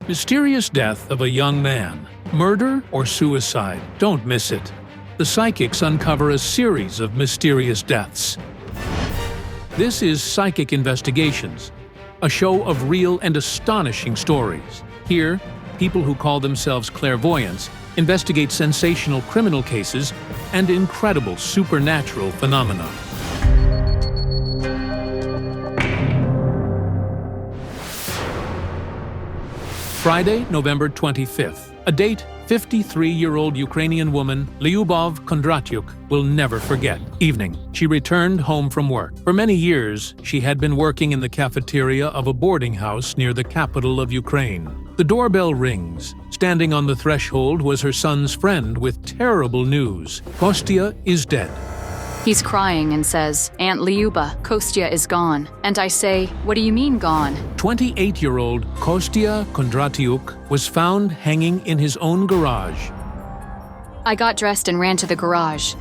Mysterious death of a young man. Murder or suicide? Don't miss it. The psychics uncover a series of mysterious deaths. This is Psychic Investigations, a show of real and astonishing stories. Here, people who call themselves clairvoyants investigate sensational criminal cases and incredible supernatural phenomena. Friday, November 25th. A date 53-year-old Ukrainian woman, Vasyl Kondratiuk, will never forget. Evening. She returned home from work. For many years, she had been working in the cafeteria of a boarding house near the capital of Ukraine. The doorbell rings. Standing on the threshold was her son's friend with terrible news. Kostya is dead. He's crying and says, "Aunt Lyuba, Kostya is gone." And I say, "What do you mean gone?" 28-year-old Kostiantyn Kondratiuk was found hanging in his own garage. I got dressed and ran to the garage.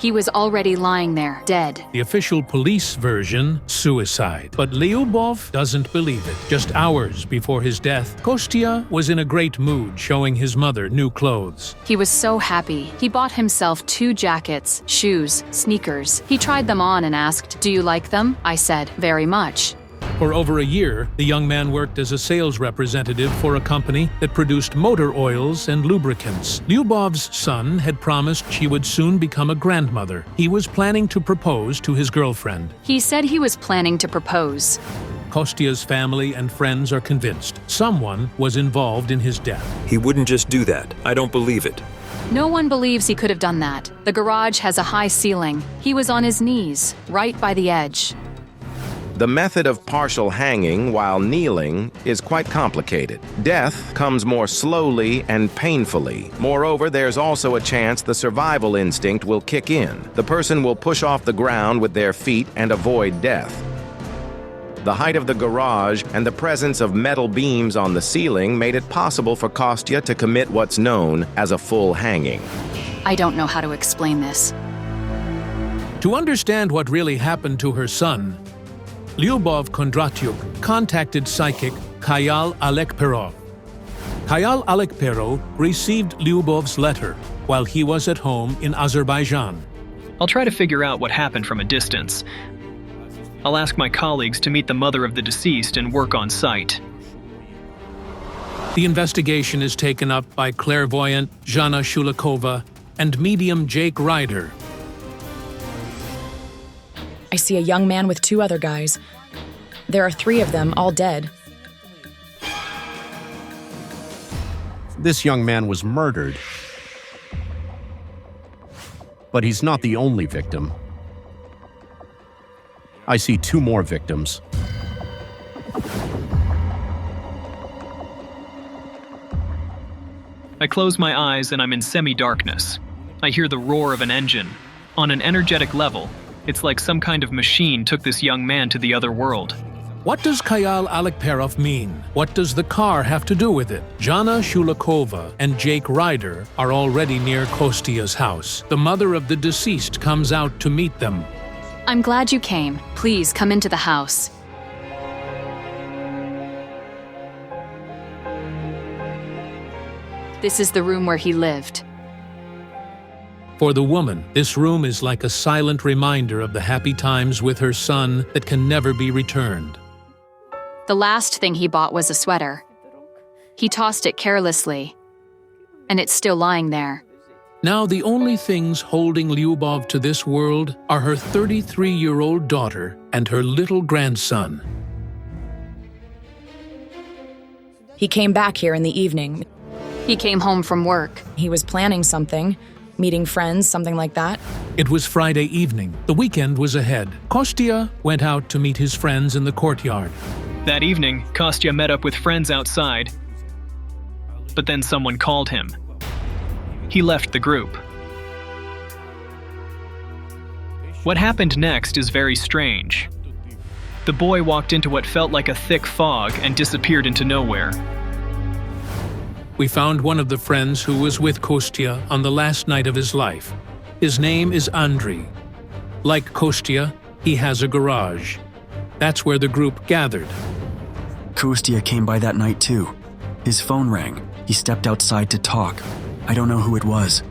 He was already lying there, dead. The official police version, suicide. But Lyubov doesn't believe it. Just hours before his death, Kostya was in a great mood, showing his mother new clothes. He was so happy. He bought himself 2 jackets, shoes, sneakers. He tried them on and asked, "Do you like them?" I said, "Very much." For over a year, the young man worked as a sales representative for a company that produced motor oils and lubricants. Lyubov's son had promised she would soon become a grandmother. He was planning to propose to his girlfriend. He said he was planning to propose. Kostya's family and friends are convinced someone was involved in his death. He wouldn't just do that. I don't believe it. No one believes he could have done that. The garage has a high ceiling. He was on his knees, right by the edge. The method of partial hanging while kneeling is quite complicated. Death comes more slowly and painfully. Moreover, there's also a chance the survival instinct will kick in. The person will push off the ground with their feet and avoid death. The height of the garage and the presence of metal beams on the ceiling made it possible for Kostya to commit what's known as a full hanging. I don't know how to explain this. To understand what really happened to her son, Vasyl Kondratiuk contacted psychic Kayal Alekperov. Kayal Alekperov received Lyubov's letter while he was at home in Azerbaijan. I'll try to figure out what happened from a distance. I'll ask my colleagues to meet the mother of the deceased and work on site. The investigation is taken up by clairvoyant Jana Shulakova and medium Jake Ryder. I see a young man with 2 other guys. There are 3 of them, all dead. This young man was murdered. But he's not the only victim. I see 2 more victims. I close my eyes and I'm in semi-darkness. I hear the roar of an engine. On an energetic level, it's like some kind of machine took this young man to the other world. What does Kayal Alekperov mean? What does the car have to do with it? Jana Shulakova and Jake Ryder are already near Kostya's house. The mother of the deceased comes out to meet them. I'm glad you came. Please come into the house. This is the room where he lived. For the woman, this room is like a silent reminder of the happy times with her son that can never be returned. The last thing he bought was a sweater. He tossed it carelessly, and it's still lying there. Now the only things holding Lyubov to this world are her 33-year-old daughter and her little grandson. He came back here in the evening. He came home from work. He was planning something, meeting friends, something like that. It was Friday evening. The weekend was ahead. Kostya went out to meet his friends in the courtyard. That evening, Kostya met up with friends outside, but then someone called him. He left the group. What happened next is very strange. The boy walked into what felt like a thick fog and disappeared into nowhere. We found one of the friends who was with Kostya on the last night of his life. His name is Andriy. Like Kostya, he has a garage. That's where the group gathered. Kostya came by that night too. His phone rang. He stepped outside to talk. I don't know who it was.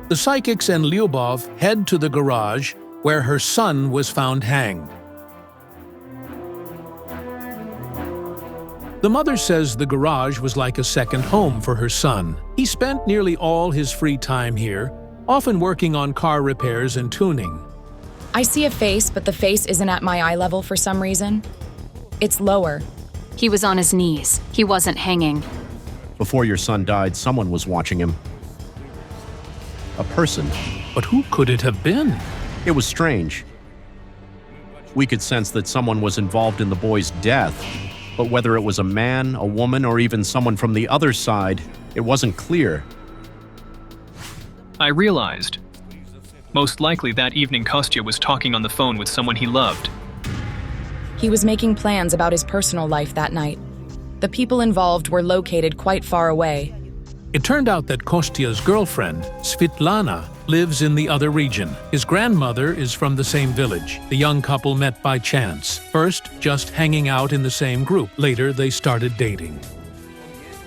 The psychics and Lyubov head to the garage where her son was found hanged. The mother says the garage was like a second home for her son. He spent nearly all his free time here, often working on car repairs and tuning. I see a face, but the face isn't at my eye level for some reason. It's lower. He was on his knees. He wasn't hanging. Before your son died, someone was watching him. A person. But who could it have been? It was strange. We could sense that someone was involved in the boy's death, but whether it was a man, a woman, or even someone from the other side, it wasn't clear. I realized. Most likely that evening Kostya was talking on the phone with someone he loved. He was making plans about his personal life that night. The people involved were located quite far away. It turned out that Kostya's girlfriend, Svitlana, lives in the other region. His grandmother is from the same village. The young couple met by chance. First, just hanging out in the same group. Later, they started dating.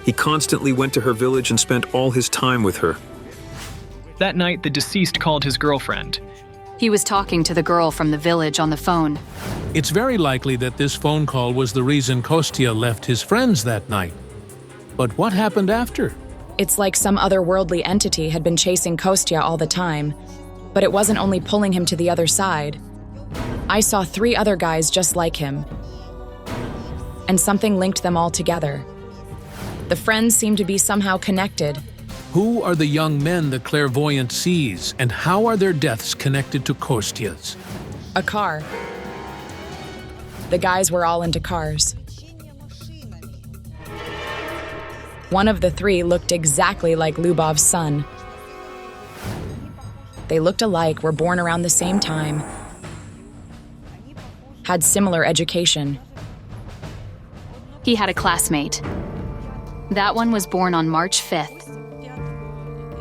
He constantly went to her village and spent all his time with her. That night, the deceased called his girlfriend. He was talking to the girl from the village on the phone. It's very likely that this phone call was the reason Kostya left his friends that night. But what happened after? It's like some otherworldly entity had been chasing Kostya all the time, but it wasn't only pulling him to the other side. I saw 3 other guys just like him, and something linked them all together. The friends seemed to be somehow connected. Who are the young men the clairvoyant sees, and how are their deaths connected to Kostya's? A car. The guys were all into cars. One of the 3 looked exactly like Lyubov's son. They looked alike, were born around the same time, had similar education. He had a classmate. That one was born on March 5th,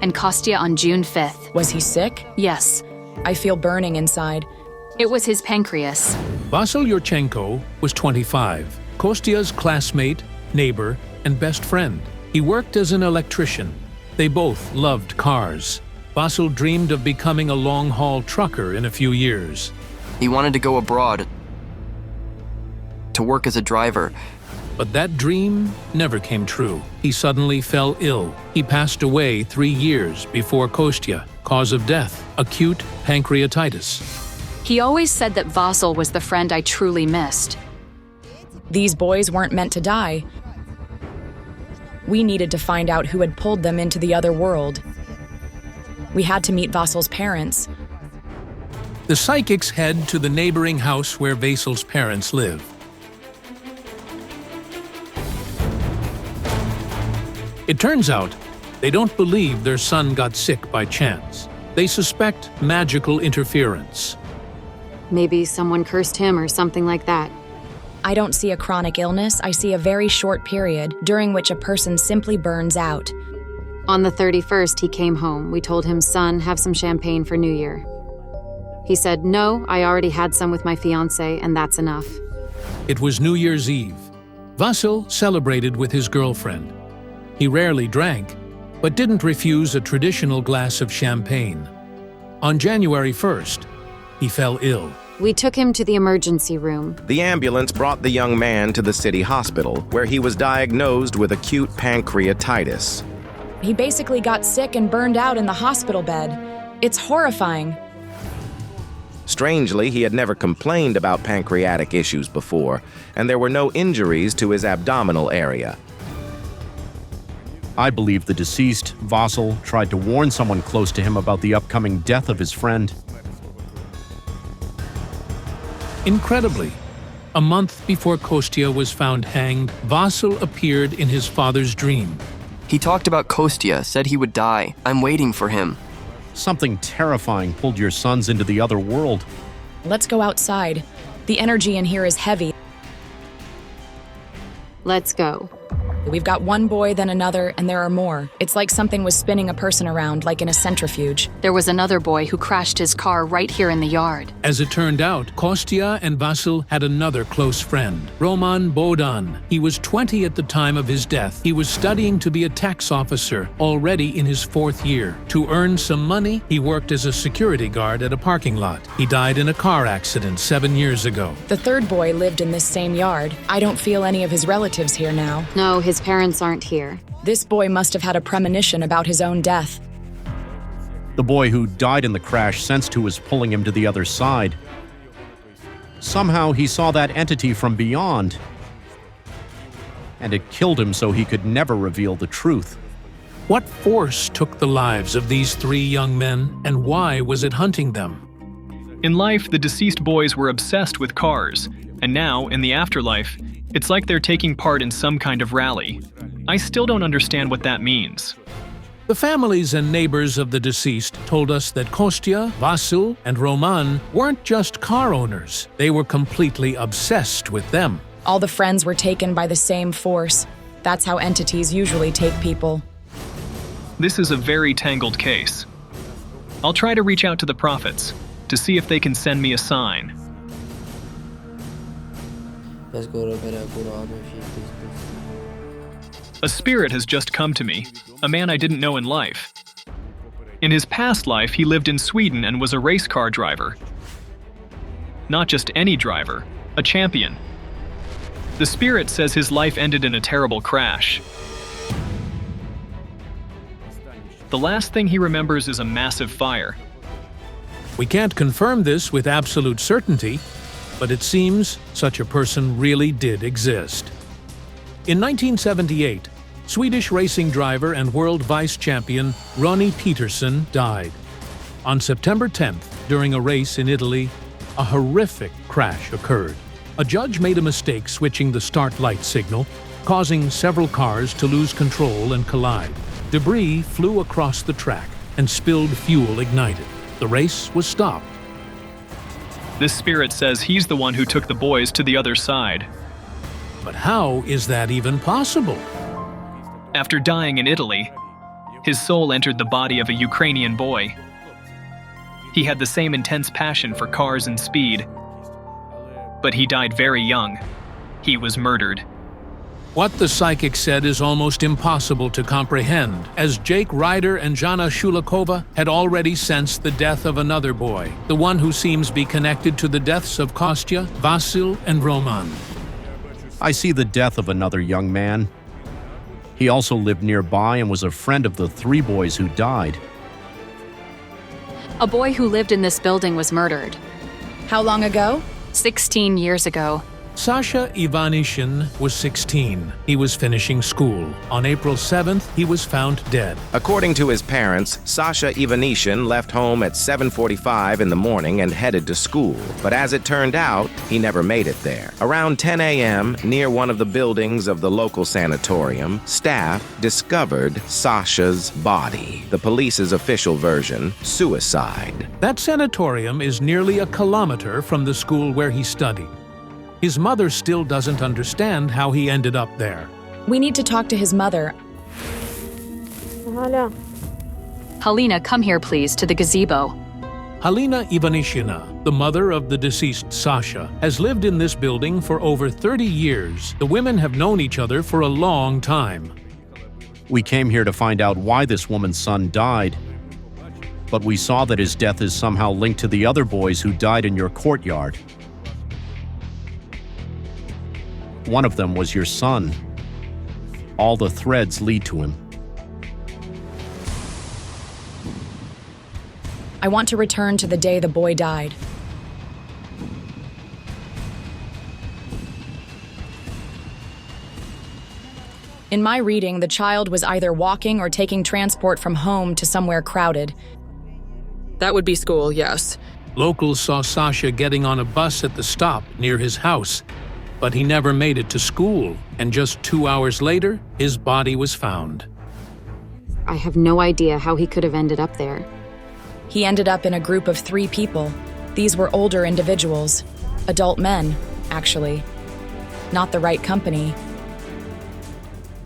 and Kostya on June 5th. Was he sick? Yes, I feel burning inside. it was his pancreas. Vasyl Yurchenko was 25, Kostya's classmate, neighbor, and best friend. He worked as an electrician. They both loved cars. Vasyl dreamed of becoming a long-haul trucker in a few years. He wanted to go abroad to work as a driver. But that dream never came true. He suddenly fell ill. He passed away 3 years before Kostya. Cause of death, acute pancreatitis. He always said that Vasyl was the friend I truly missed. These boys weren't meant to die. We needed to find out who had pulled them into the other world. We had to meet Vasyl's parents. The psychics head to the neighboring house where Vasyl's parents live. It turns out they don't believe their son got sick by chance. They suspect magical interference. Maybe someone cursed him or something like that. I don't see a chronic illness, I see a very short period during which a person simply burns out. On the 31st, he came home. We told him, "Son, have some champagne for New Year." He said, "No, I already had some with my fiancé, and that's enough." It was New Year's Eve. Vasyl celebrated with his girlfriend. He rarely drank, but didn't refuse a traditional glass of champagne. On January 1st, he fell ill. We took him to the emergency room. The ambulance brought the young man to the city hospital, where he was diagnosed with acute pancreatitis. He basically got sick and burned out in the hospital bed. It's horrifying. Strangely, he had never complained about pancreatic issues before, and there were no injuries to his abdominal area. I believe the deceased, Vasyl, tried to warn someone close to him about the upcoming death of his friend. Incredibly, a month before Kostya was found hanged, Vasyl appeared in his father's dream. He talked about Kostya, said he would die. I'm waiting for him. Something terrifying pulled your sons into the other world. Let's go outside. The energy in here is heavy. Let's go. We've got one boy, then another, and there are more. It's like something was spinning a person around, like in a centrifuge. There was another boy who crashed his car right here in the yard. As it turned out, Kostya and Vasyl had another close friend, Roman Bohdan. He was 20 at the time of his death. He was studying to be a tax officer, already in his 4th year. To earn some money, he worked as a security guard at a parking lot. He died in a car accident 7 years ago. The third boy lived in this same yard. I don't feel any of his relatives here now. No, his parents aren't here. This boy must have had a premonition about his own death. The boy who died in the crash sensed who was pulling him to the other side. Somehow he saw that entity from beyond, and it killed him so he could never reveal the truth. What force took the lives of these 3 young men, and why was it hunting them? In life, the deceased boys were obsessed with cars, and now, in the afterlife, it's like they're taking part in some kind of rally. I still don't understand what that means. The families and neighbors of the deceased told us that Kostya, Vasyl, and Roman weren't just car owners. They were completely obsessed with them. All the friends were taken by the same force. That's how entities usually take people. This is a very tangled case. I'll try to reach out to the prophets to see if they can send me a sign. A spirit has just come to me, a man I didn't know in life. In his past life, he lived in Sweden and was a race car driver. Not just any driver, a champion. The spirit says his life ended in a terrible crash. The last thing he remembers is a massive fire. We can't confirm this with absolute certainty, but it seems such a person really did exist. In 1978, Swedish racing driver and world vice champion Ronnie Peterson died. On September 10th, during a race in Italy, a horrific crash occurred. A judge made a mistake switching the start light signal, causing several cars to lose control and collide. Debris flew across the track and spilled fuel ignited. The race was stopped. This spirit says he's the one who took the boys to the other side. But how is that even possible? After dying in Italy, his soul entered the body of a Ukrainian boy. He had the same intense passion for cars and speed, but he died very young. He was murdered. What the psychic said is almost impossible to comprehend, as Jake Ryder and Jana Shulikova had already sensed the death of another boy, the one who seems to be connected to the deaths of Kostya, Vasyl, and Roman. I see the death of another young man. He also lived nearby and was a friend of the 3 boys who died. A boy who lived in this building was murdered. How long ago? 16 years ago. Sasha Ivanishin was 16. He was finishing school. On April 7th, he was found dead. According to his parents, Sasha Ivanishin left home at 7:45 in the morning and headed to school. But as it turned out, he never made it there. Around 10 a.m., near one of the buildings of the local sanatorium, staff discovered Sasha's body. The police's official version, suicide. That sanatorium is nearly a kilometer from the school where he studied. His mother still doesn't understand how he ended up there. We need to talk to his mother. Halina, come here please, to the gazebo. Halina Ivanishina, the mother of the deceased Sasha, has lived in this building for over 30 years. The women have known each other for a long time. We came here to find out why this woman's son died, but we saw that his death is somehow linked to the other boys who died in your courtyard. One of them was your son. All the threads lead to him. I want to return to the day the boy died. In my reading, the child was either walking or taking transport from home to somewhere crowded. That would be school, yes. Locals saw Sasha getting on a bus at the stop near his house, but he never made it to school, and just 2 hours later, his body was found. I have no idea how he could have ended up there. He ended up in a group of 3 people. These were older individuals. Adult men, actually. Not the right company.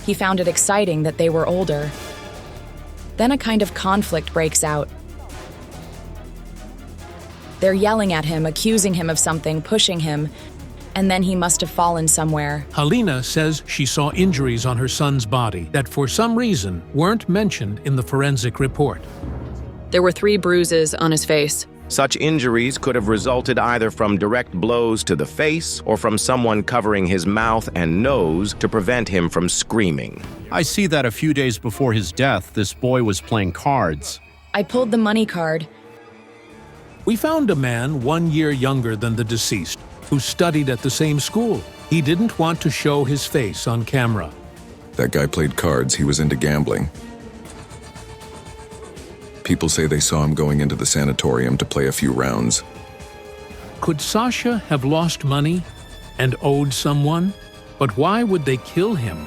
He found it exciting that they were older. Then a kind of conflict breaks out. They're yelling at him, accusing him of something, pushing him, and then he must have fallen somewhere. Halina says she saw injuries on her son's body that for some reason weren't mentioned in the forensic report. There were 3 bruises on his face. Such injuries could have resulted either from direct blows to the face or from someone covering his mouth and nose to prevent him from screaming. I see that a few days before his death, this boy was playing cards. I pulled the money card. We found a man 1 year younger than the deceased who studied at the same school. He didn't want to show his face on camera. That guy played cards. He was into gambling. People say they saw him going into the sanatorium to play a few rounds. Could Sasha have lost money and owed someone? But why would they kill him?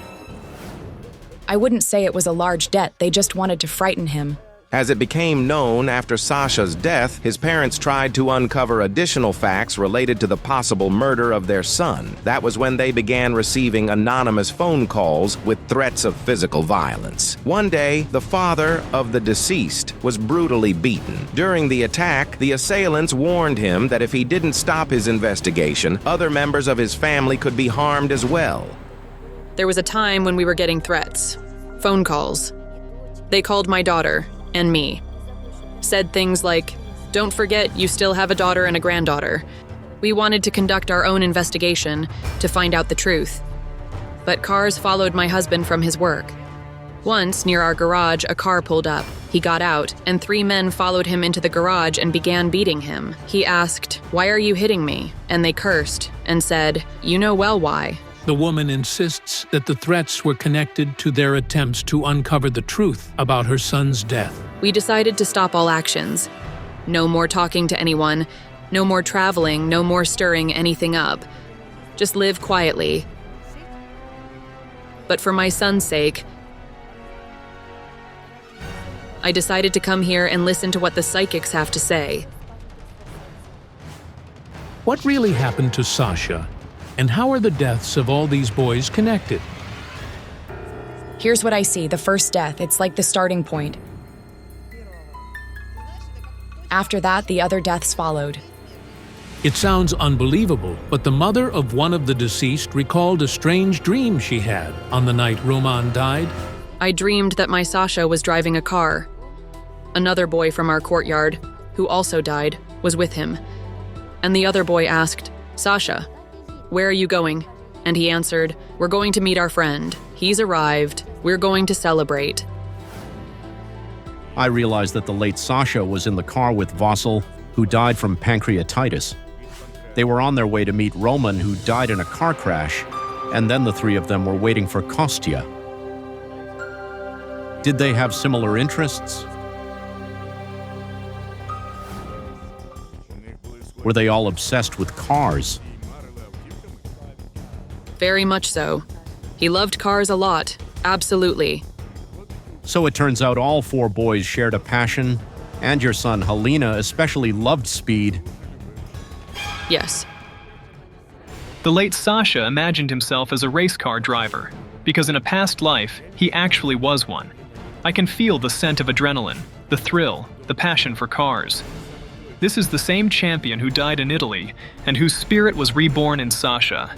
I wouldn't say it was a large debt, they just wanted to frighten him. As it became known after Sasha's death, his parents tried to uncover additional facts related to the possible murder of their son. That was when they began receiving anonymous phone calls with threats of physical violence. One day, the father of the deceased was brutally beaten. During the attack, the assailants warned him that if he didn't stop his investigation, other members of his family could be harmed as well. There was a time when we were getting threats, phone calls. They called my daughter and me. Said things like, "Don't forget you still have a daughter and a granddaughter." We wanted to conduct our own investigation to find out the truth. But cars followed my husband from his work. Once, near our garage, a car pulled up. He got out, and 3 men followed him into the garage and began beating him. He asked, "Why are you hitting me?" And they cursed and said, "You know well why." The woman insists that the threats were connected to their attempts to uncover the truth about her son's death. We decided to stop all actions. No more talking to anyone, no more traveling, no more stirring anything up. Just live quietly. But for my son's sake, I decided to come here and listen to what the psychics have to say. What really happened to Sasha? And how are the deaths of all these boys connected? Here's what I see, the first death. It's like the starting point. After that, the other deaths followed. It sounds unbelievable, but the mother of one of the deceased recalled a strange dream she had on the night Roman died. I dreamed that my Sasha was driving a car. Another boy from our courtyard, who also died, was with him. And the other boy asked, "Sasha, where are you going?" And he answered, "We're going to meet our friend. He's arrived. We're going to celebrate." I realized that the late Sasha was in the car with Vasyl, who died from pancreatitis. They were on their way to meet Roman, who died in a car crash, and then the 3 of them were waiting for Kostya. Did they have similar interests? Were they all obsessed with cars? Very much so. He loved cars a lot, absolutely. So it turns out all 4 boys shared a passion, and your son Halina especially loved speed. Yes. The late Sasha imagined himself as a race car driver, because in a past life, he actually was one. I can feel the scent of adrenaline, the thrill, the passion for cars. This is the same champion who died in Italy, and whose spirit was reborn in Sasha.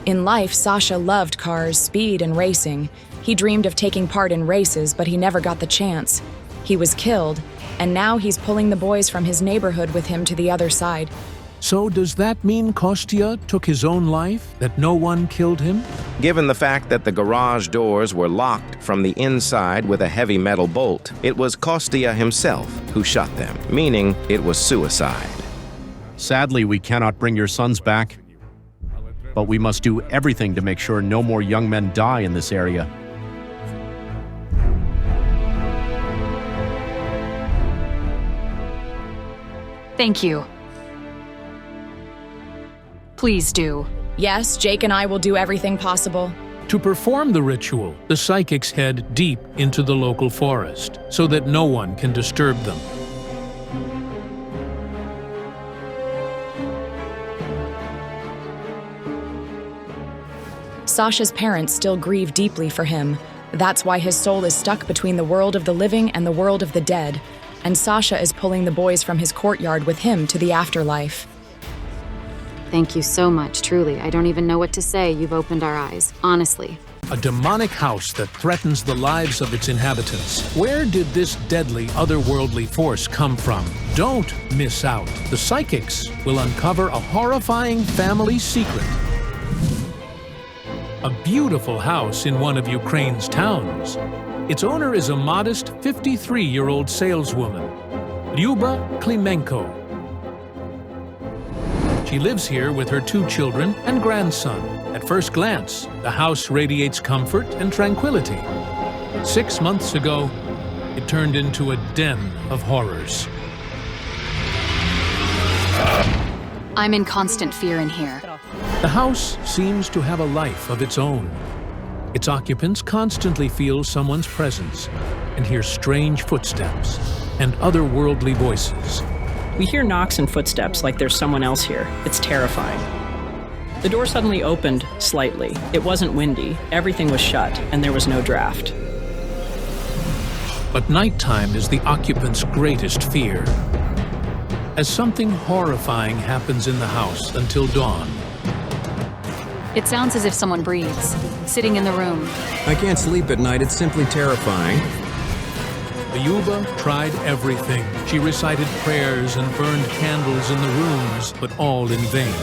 In life, Sasha loved cars, speed, and racing. He dreamed of taking part in races, but he never got the chance. He was killed, and now he's pulling the boys from his neighborhood with him to the other side. So does that mean Kostya took his own life, that no one killed him? Given the fact that the garage doors were locked from the inside with a heavy metal bolt, it was Kostya himself who shut them, meaning it was suicide. Sadly, we cannot bring your sons back, but we must do everything to make sure no more young men die in this area. Thank you. Please do. Yes, Jake and I will do everything possible. To perform the ritual, the psychics head deep into the local forest so that no one can disturb them. Sasha's parents still grieve deeply for him. That's why his soul is stuck between the world of the living and the world of the dead, and Sasha is pulling the boys from his courtyard with him to the afterlife. Thank you so much, truly. I don't even know what to say. You've opened our eyes, honestly. A demonic house that threatens the lives of its inhabitants. Where did this deadly otherworldly force come from? Don't miss out. The psychics will uncover a horrifying family secret. A beautiful house in one of Ukraine's towns. Its owner is a modest 53-year-old saleswoman, Lyuba Klimenko. She lives here with her 2 children and grandson. At first glance, the house radiates comfort and tranquility. 6 months ago, it turned into a den of horrors. I'm in constant fear in here. The house seems to have a life of its own. Its occupants constantly feel someone's presence and hear strange footsteps and otherworldly voices. We hear knocks and footsteps like there's someone else here. It's terrifying. The door suddenly opened slightly. It wasn't windy, everything was shut, and there was no draft. But nighttime is the occupant's greatest fear, as something horrifying happens in the house until dawn. It sounds as if someone breathes, sitting in the room. I can't sleep at night. It's simply terrifying. Lyuba tried everything. She recited prayers and burned candles in the rooms, but all in vain.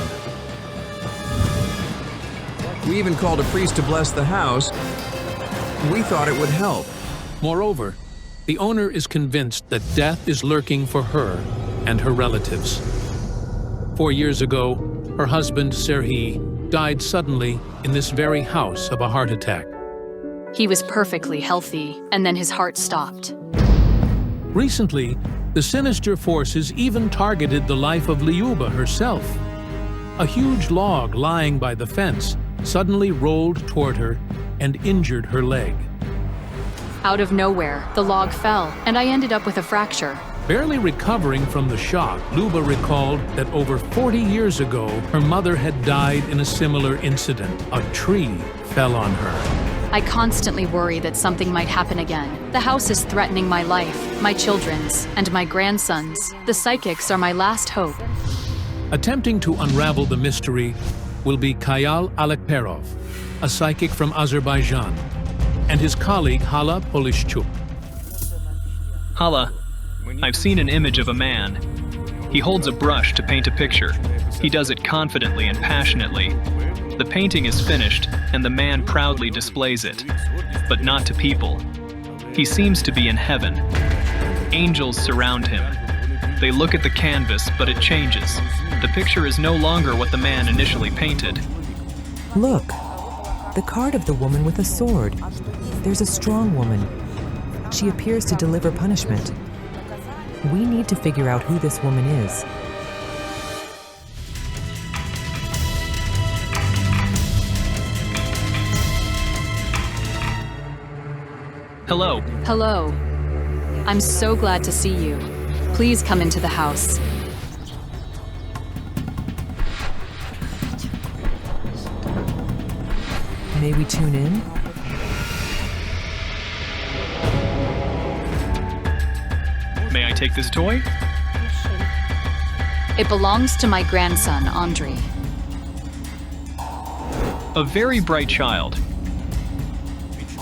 We even called a priest to bless the house. We thought it would help. Moreover, the owner is convinced that death is lurking for her and her relatives. 4 years ago, her husband, Serhiy, died suddenly in this very house of a heart attack. He was perfectly healthy, and then his heart stopped. Recently, the sinister forces even targeted the life of Lyuba herself. A huge log lying by the fence suddenly rolled toward her and injured her leg. Out of nowhere, the log fell, and I ended up with a fracture. Barely recovering from the shock, Lyuba recalled that over 40 years ago, her mother had died in a similar incident. A tree fell on her. I constantly worry that something might happen again. The house is threatening my life, my children's, and my grandson's. The psychics are my last hope. Attempting to unravel the mystery will be Kayal Alekperov, a psychic from Azerbaijan, and his colleague Hala Polishchuk. Hala, I've seen an image of a man. He holds a brush to paint a picture. He does it confidently and passionately. The painting is finished, and the man proudly displays it, but not to people. He seems to be in heaven. Angels surround him. They look at the canvas, but it changes. The picture is no longer what the man initially painted. Look, the card of the woman with a sword. There's a strong woman. She appears to deliver punishment. We need to figure out who this woman is. Hello. Hello. I'm so glad to see you. Please come into the house. May we tune in? May I take this toy? It belongs to my grandson, Andrei. A very bright child.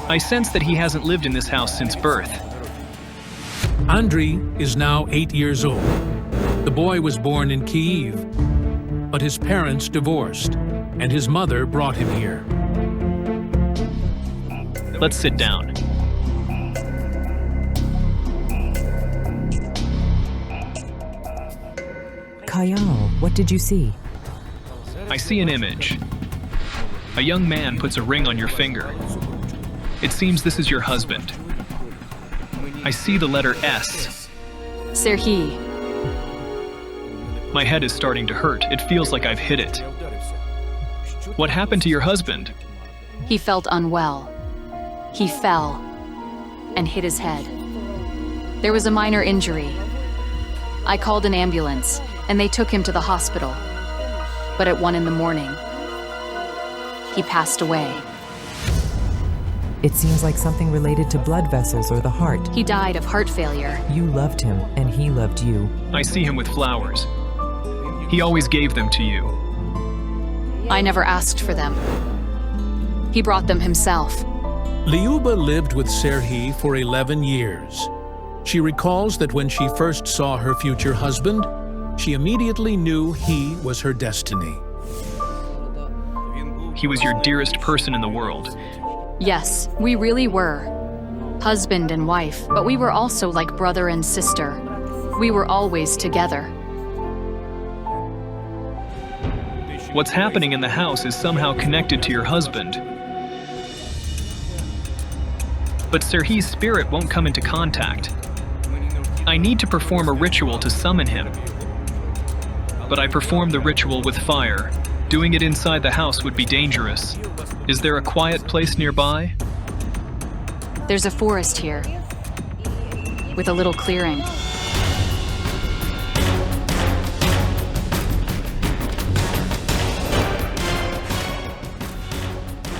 I sense that he hasn't lived in this house since birth. Andrei is now 8 years old. The boy was born in Kyiv, but his parents divorced, and his mother brought him here. Let's sit down. Kayal, what did you see? I see an image. A young man puts a ring on your finger. It seems this is your husband. I see the letter S. Serhiy. My head is starting to hurt. It feels like I've hit it. What happened to your husband? He felt unwell. He fell and hit his head. There was a minor injury. I called an ambulance, and they took him to the hospital. But at 1 in the morning, he passed away. It seems like something related to blood vessels or the heart. He died of heart failure. You loved him, and he loved you. I see him with flowers. He always gave them to you. I never asked for them. He brought them himself. Lyuba lived with Serhiy for 11 years. She recalls that when she first saw her future husband, she immediately knew he was her destiny. He was your dearest person in the world. Yes, we really were. Husband and wife, but we were also like brother and sister. We were always together. What's happening in the house is somehow connected to your husband. But Serhiy's spirit won't come into contact. I need to perform a ritual to summon him. But I perform the ritual with fire. Doing it inside the house would be dangerous. Is there a quiet place nearby? There's a forest here, with a little clearing.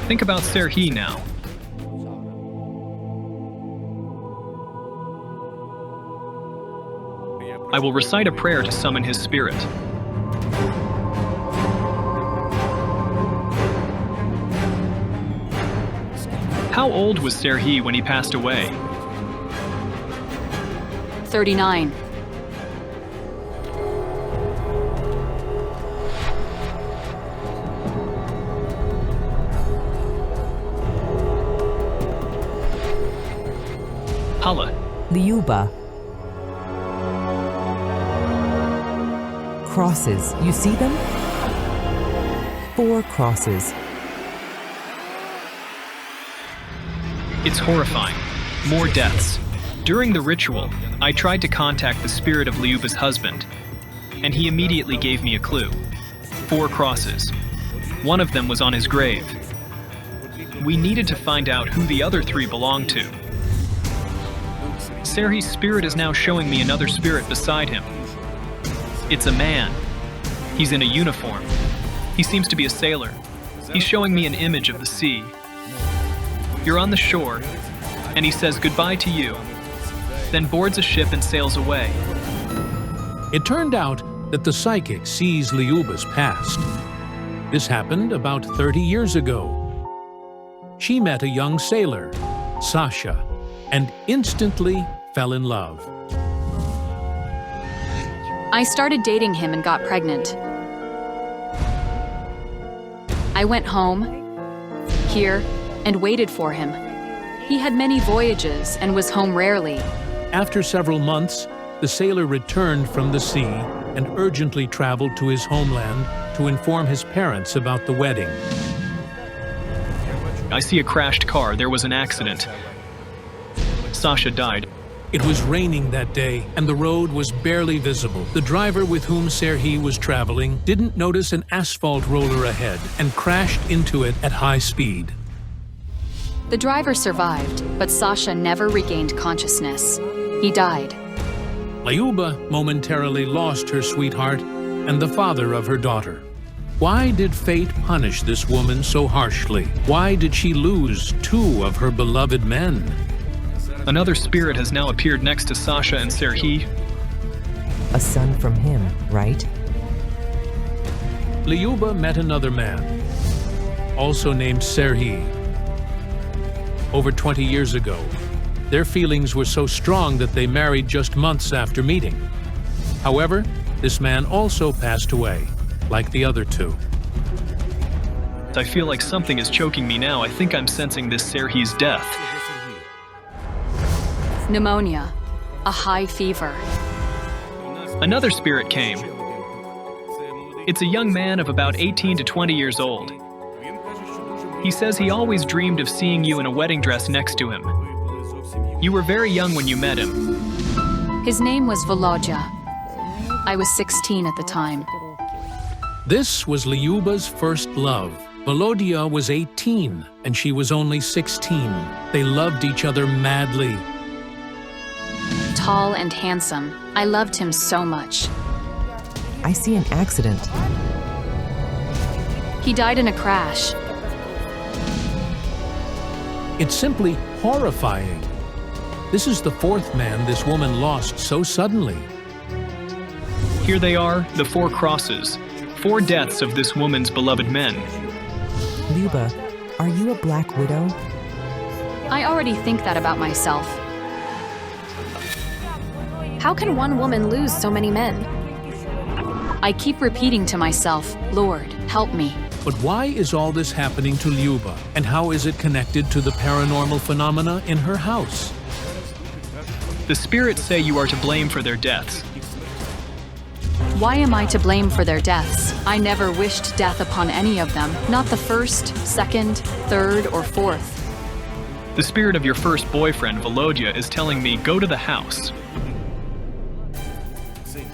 Think about Serhiy now. I will recite a prayer to summon his spirit. How old was Serhiy when he passed away? 39. Hala. Lyuba. Crosses. You see them? 4 crosses. It's horrifying. More deaths. During the ritual, I tried to contact the spirit of Lyuba's husband, and he immediately gave me a clue. 4 crosses. One of them was on his grave. We needed to find out who the other 3 belonged to. Serhiy's spirit is now showing me another spirit beside him. It's a man. He's in a uniform. He seems to be a sailor. He's showing me an image of the sea. You're on the shore, and he says goodbye to you, then boards a ship and sails away. It turned out that the psychic sees Lyuba's past. This happened about 30 years ago. She met a young sailor, Sasha, and instantly fell in love. I started dating him and got pregnant. I went home, here, and waited for him. He had many voyages and was home rarely. After several months, the sailor returned from the sea and urgently traveled to his homeland to inform his parents about the wedding. I see a crashed car. There was an accident. Sasha died. It was raining that day, and the road was barely visible. The driver with whom Serhiy was traveling didn't notice an asphalt roller ahead and crashed into it at high speed. The driver survived, but Sasha never regained consciousness. He died. Lyuba momentarily lost her sweetheart and the father of her daughter. Why did fate punish this woman so harshly? Why did she lose 2 of her beloved men? Another spirit has now appeared next to Sasha and Serhiy. A son from him, right? Lyuba met another man, also named Serhiy. Over 20 years ago, their feelings were so strong that they married just months after meeting. However, this man also passed away, like the other 2. I feel like something is choking me now. I think I'm sensing this Serhiy's death. Pneumonia, a high fever. Another spirit came. It's a young man of about 18 to 20 years old. He says he always dreamed of seeing you in a wedding dress next to him. You were very young when you met him. His name was Volodya. I was 16 at the time. This was Lyuba's first love. Volodya was 18, and she was only 16. They loved each other madly. Tall and handsome. I loved him so much. I see an accident. He died in a crash. It's simply horrifying. This is the fourth man this woman lost so suddenly. Here they are, the 4 crosses, 4 deaths of this woman's beloved men. Lyuba, are you a black widow? I already think that about myself. How can one woman lose so many men? I keep repeating to myself, Lord, help me. But why is all this happening to Lyuba, and how is it connected to the paranormal phenomena in her house? The spirits say you are to blame for their deaths. Why am I to blame for their deaths? I never wished death upon any of them, not the first, second, third, or fourth. The spirit of your first boyfriend, Volodya, is telling me, go to the house.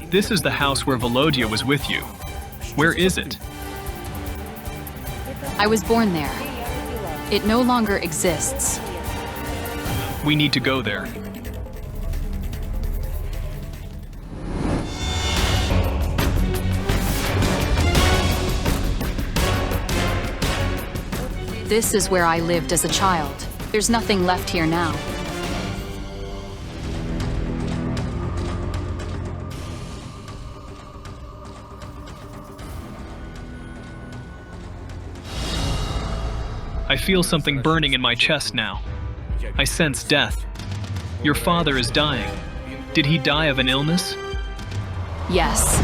This is the house where Volodya was with you. Where is it? I was born there. It no longer exists. We need to go there. This is where I lived as a child. There's nothing left here now. I feel something burning in my chest now. I sense death. Your father is dying. Did he die of an illness? Yes.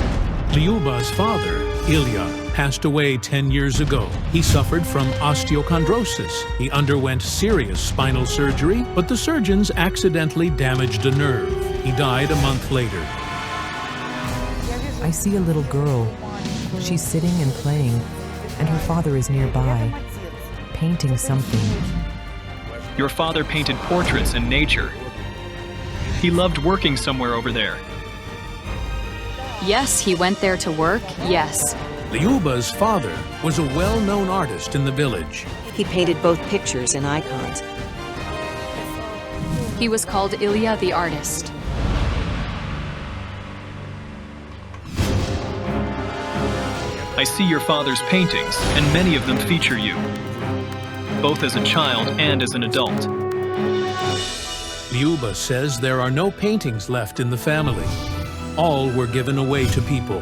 Lyuba's father, Ilya, passed away 10 years ago. He suffered from osteochondrosis. He underwent serious spinal surgery, but the surgeons accidentally damaged a nerve. He died a month later. I see a little girl. She's sitting and playing, and her father is nearby, painting something. Your father painted portraits in nature. He loved working somewhere over there. Yes, he went there to work, yes. Lyuba's father was a well-known artist in the village. He painted both pictures and icons. He was called Ilya the artist. I see your father's paintings, and many of them feature you, both as a child and as an adult. Lyuba says there are no paintings left in the family. All were given away to people.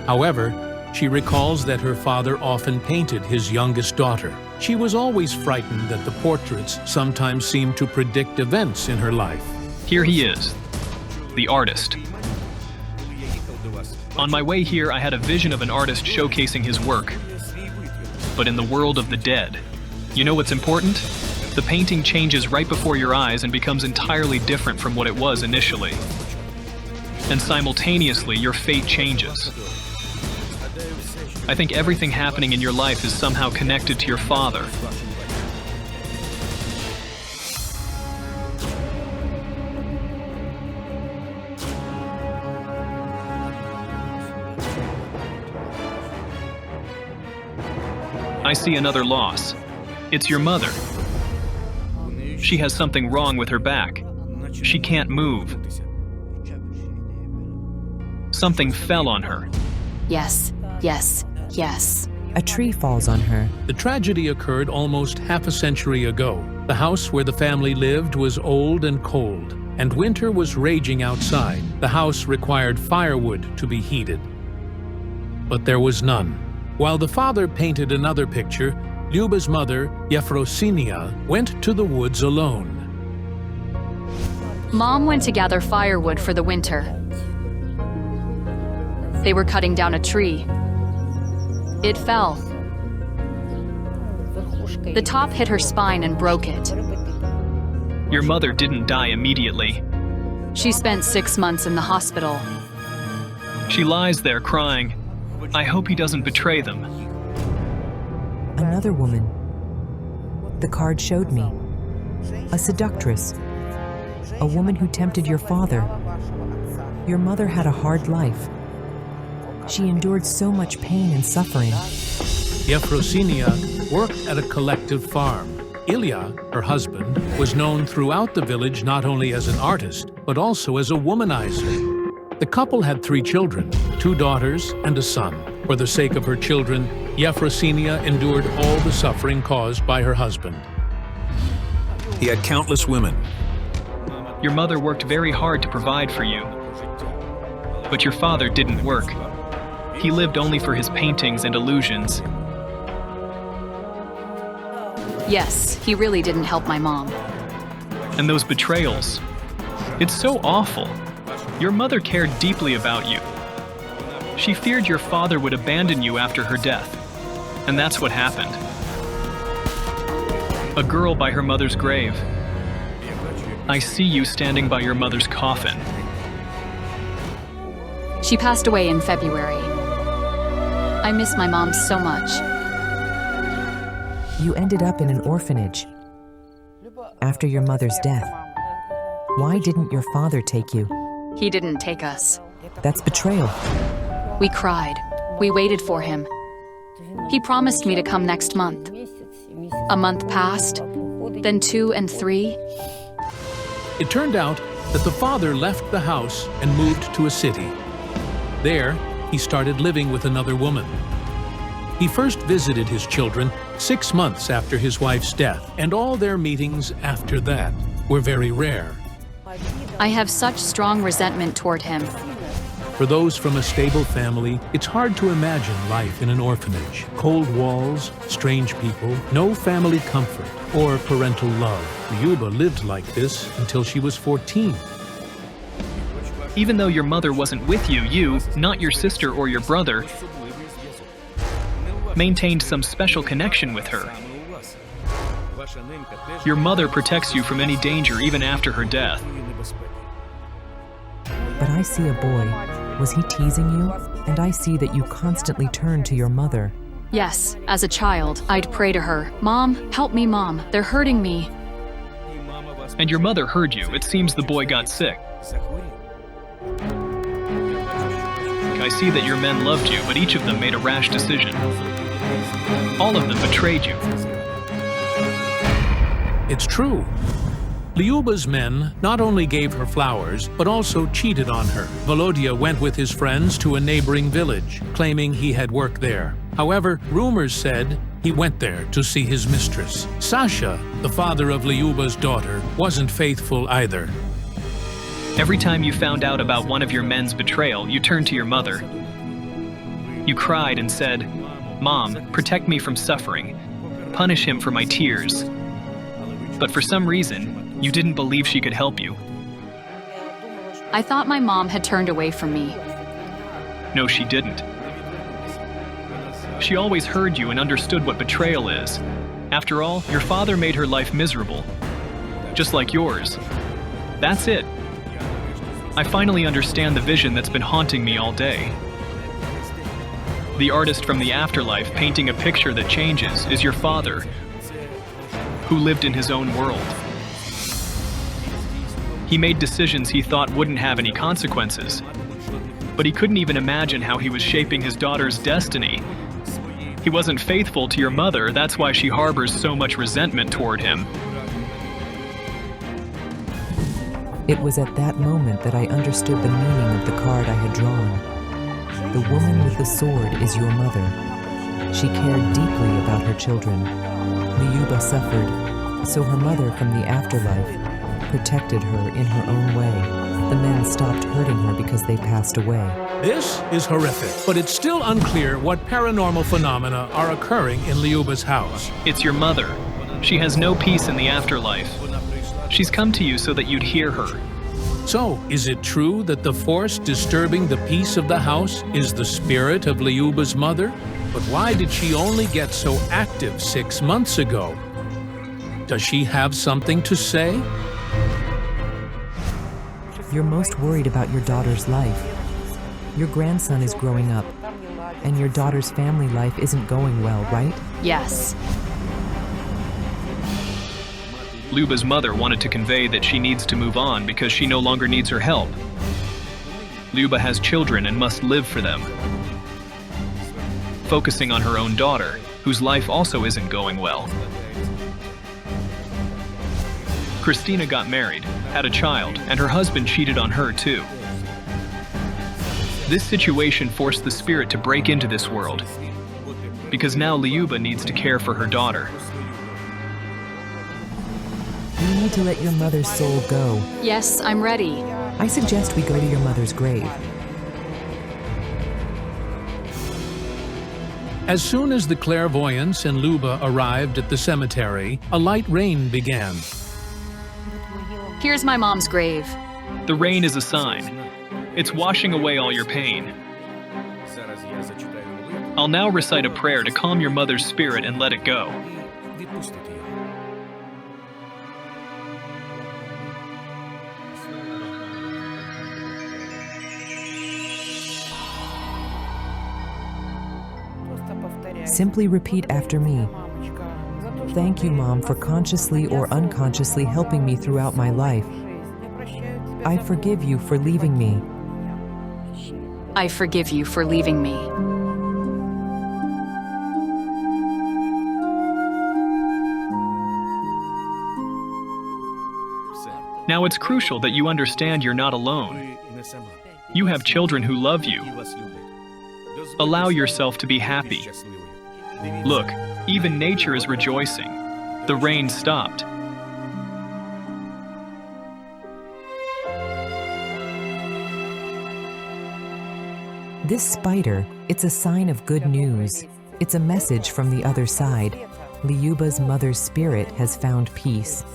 However, she recalls that her father often painted his youngest daughter. She was always frightened that the portraits sometimes seemed to predict events in her life. Here he is, the artist. On my way here, I had a vision of an artist showcasing his work, but in the world of the dead. You know what's important? The painting changes right before your eyes and becomes entirely different from what it was initially. And simultaneously, your fate changes. I think everything happening in your life is somehow connected to your father. I see another loss. It's your mother. She has something wrong with her back. She can't move. Something fell on her. Yes, yes, yes. A tree falls on her. The tragedy occurred almost half a century ago. The house where the family lived was old and cold, and winter was raging outside. The house required firewood to be heated. But there was none. While the father painted another picture, Lyuba's mother, Yefrosinia, went to the woods alone. Mom went to gather firewood for the winter. They were cutting down a tree. It fell. The top hit her spine and broke it. Your mother didn't die immediately. She spent 6 months in the hospital. She lies there crying, I hope he doesn't betray them. Another woman. The card showed me. A seductress. A woman who tempted your father. Your mother had a hard life. She endured so much pain and suffering. Yefrosinia worked at a collective farm. Ilya, her husband, was known throughout the village not only as an artist, but also as a womanizer. The couple had 3 children, 2 daughters and a son. For the sake of her children, Yefrosinia endured all the suffering caused by her husband. He had countless women. Your mother worked very hard to provide for you. But your father didn't work. He lived only for his paintings and illusions. Yes, he really didn't help my mom. And those betrayals. It's so awful. Your mother cared deeply about you. She feared your father would abandon you after her death. And that's what happened. A girl by her mother's grave. I see you standing by your mother's coffin. She passed away in February. I miss my mom so much. You ended up in an orphanage after your mother's death. Why didn't your father take you? He didn't take us. That's betrayal. We cried. We waited for him. He promised me to come next month. A month passed, then 2 and 3. It turned out that the father left the house and moved to a city. There, he started living with another woman. He first visited his children 6 months after his wife's death, and all their meetings after that were very rare. I have such strong resentment toward him. For those from a stable family, it's hard to imagine life in an orphanage. Cold walls, strange people, no family comfort or parental love. Lyuba lived like this until she was 14. Even though your mother wasn't with you, you, not your sister or your brother, maintained some special connection with her. Your mother protects you from any danger even after her death. But I see a boy. Was he teasing you? And I see that you constantly turn to your mother. Yes, as a child, I'd pray to her, "Mom, help me, Mom. They're hurting me." And your mother heard you. It seems the boy got sick. I see that your men loved you, but each of them made a rash decision. All of them betrayed you. It's true. Lyuba's men not only gave her flowers, but also cheated on her. Volodya went with his friends to a neighboring village, claiming he had work there. However, rumors said he went there to see his mistress. Sasha, the father of Lyuba's daughter, wasn't faithful either. Every time you found out about one of your men's betrayal, you turned to your mother. You cried and said, "Mom, protect me from suffering. Punish him for my tears." But for some reason, you didn't believe she could help you. I thought my mom had turned away from me. No, she didn't. She always heard you and understood what betrayal is. After all, your father made her life miserable, just like yours. That's it. I finally understand the vision that's been haunting me all day. The artist from the afterlife painting a picture that changes is your father, who lived in his own world. He made decisions he thought wouldn't have any consequences, but he couldn't even imagine how he was shaping his daughter's destiny. He wasn't faithful to your mother, that's why she harbors so much resentment toward him. It was at that moment that I understood the meaning of the card I had drawn. The woman with the sword is your mother. She cared deeply about her children. Lyuba suffered, so her mother from the afterlife protected her in her own way. The men stopped hurting her because they passed away. This is horrific, but it's still unclear what paranormal phenomena are occurring in Lyuba's house. It's your mother. She has no peace in the afterlife. She's come to you so that you'd hear her. So, is it true that the force disturbing the peace of the house is the spirit of Lyuba's mother? But why did she only get so active 6 months ago? Does she have something to say? You're most worried about your daughter's life. Your grandson is growing up, and your daughter's family life isn't going well, right? Yes. Lyuba's mother wanted to convey that she needs to move on because she no longer needs her help. Lyuba has children and must live for them. Focusing on her own daughter, whose life also isn't going well. Christina got married, had a child, and her husband cheated on her too. This situation forced the spirit to break into this world, because now Lyuba needs to care for her daughter. need to let your mother's soul go. Yes, I'm ready. I suggest we go to your mother's grave. As soon as the clairvoyants and Luba arrived at the cemetery, a light rain began. Here's my mom's grave. The rain is a sign. It's washing away all your pain. I'll now recite a prayer to calm your mother's spirit and let it go. Simply repeat after me. Thank you, Mom, for consciously or unconsciously helping me throughout my life. I forgive you for leaving me. I forgive you for leaving me. Now it's crucial that you understand you're not alone. You have children who love you. Allow yourself to be happy. Look, even nature is rejoicing. The rain stopped. This spider, it's a sign of good news. It's a message from the other side. Lyuba's mother's spirit has found peace.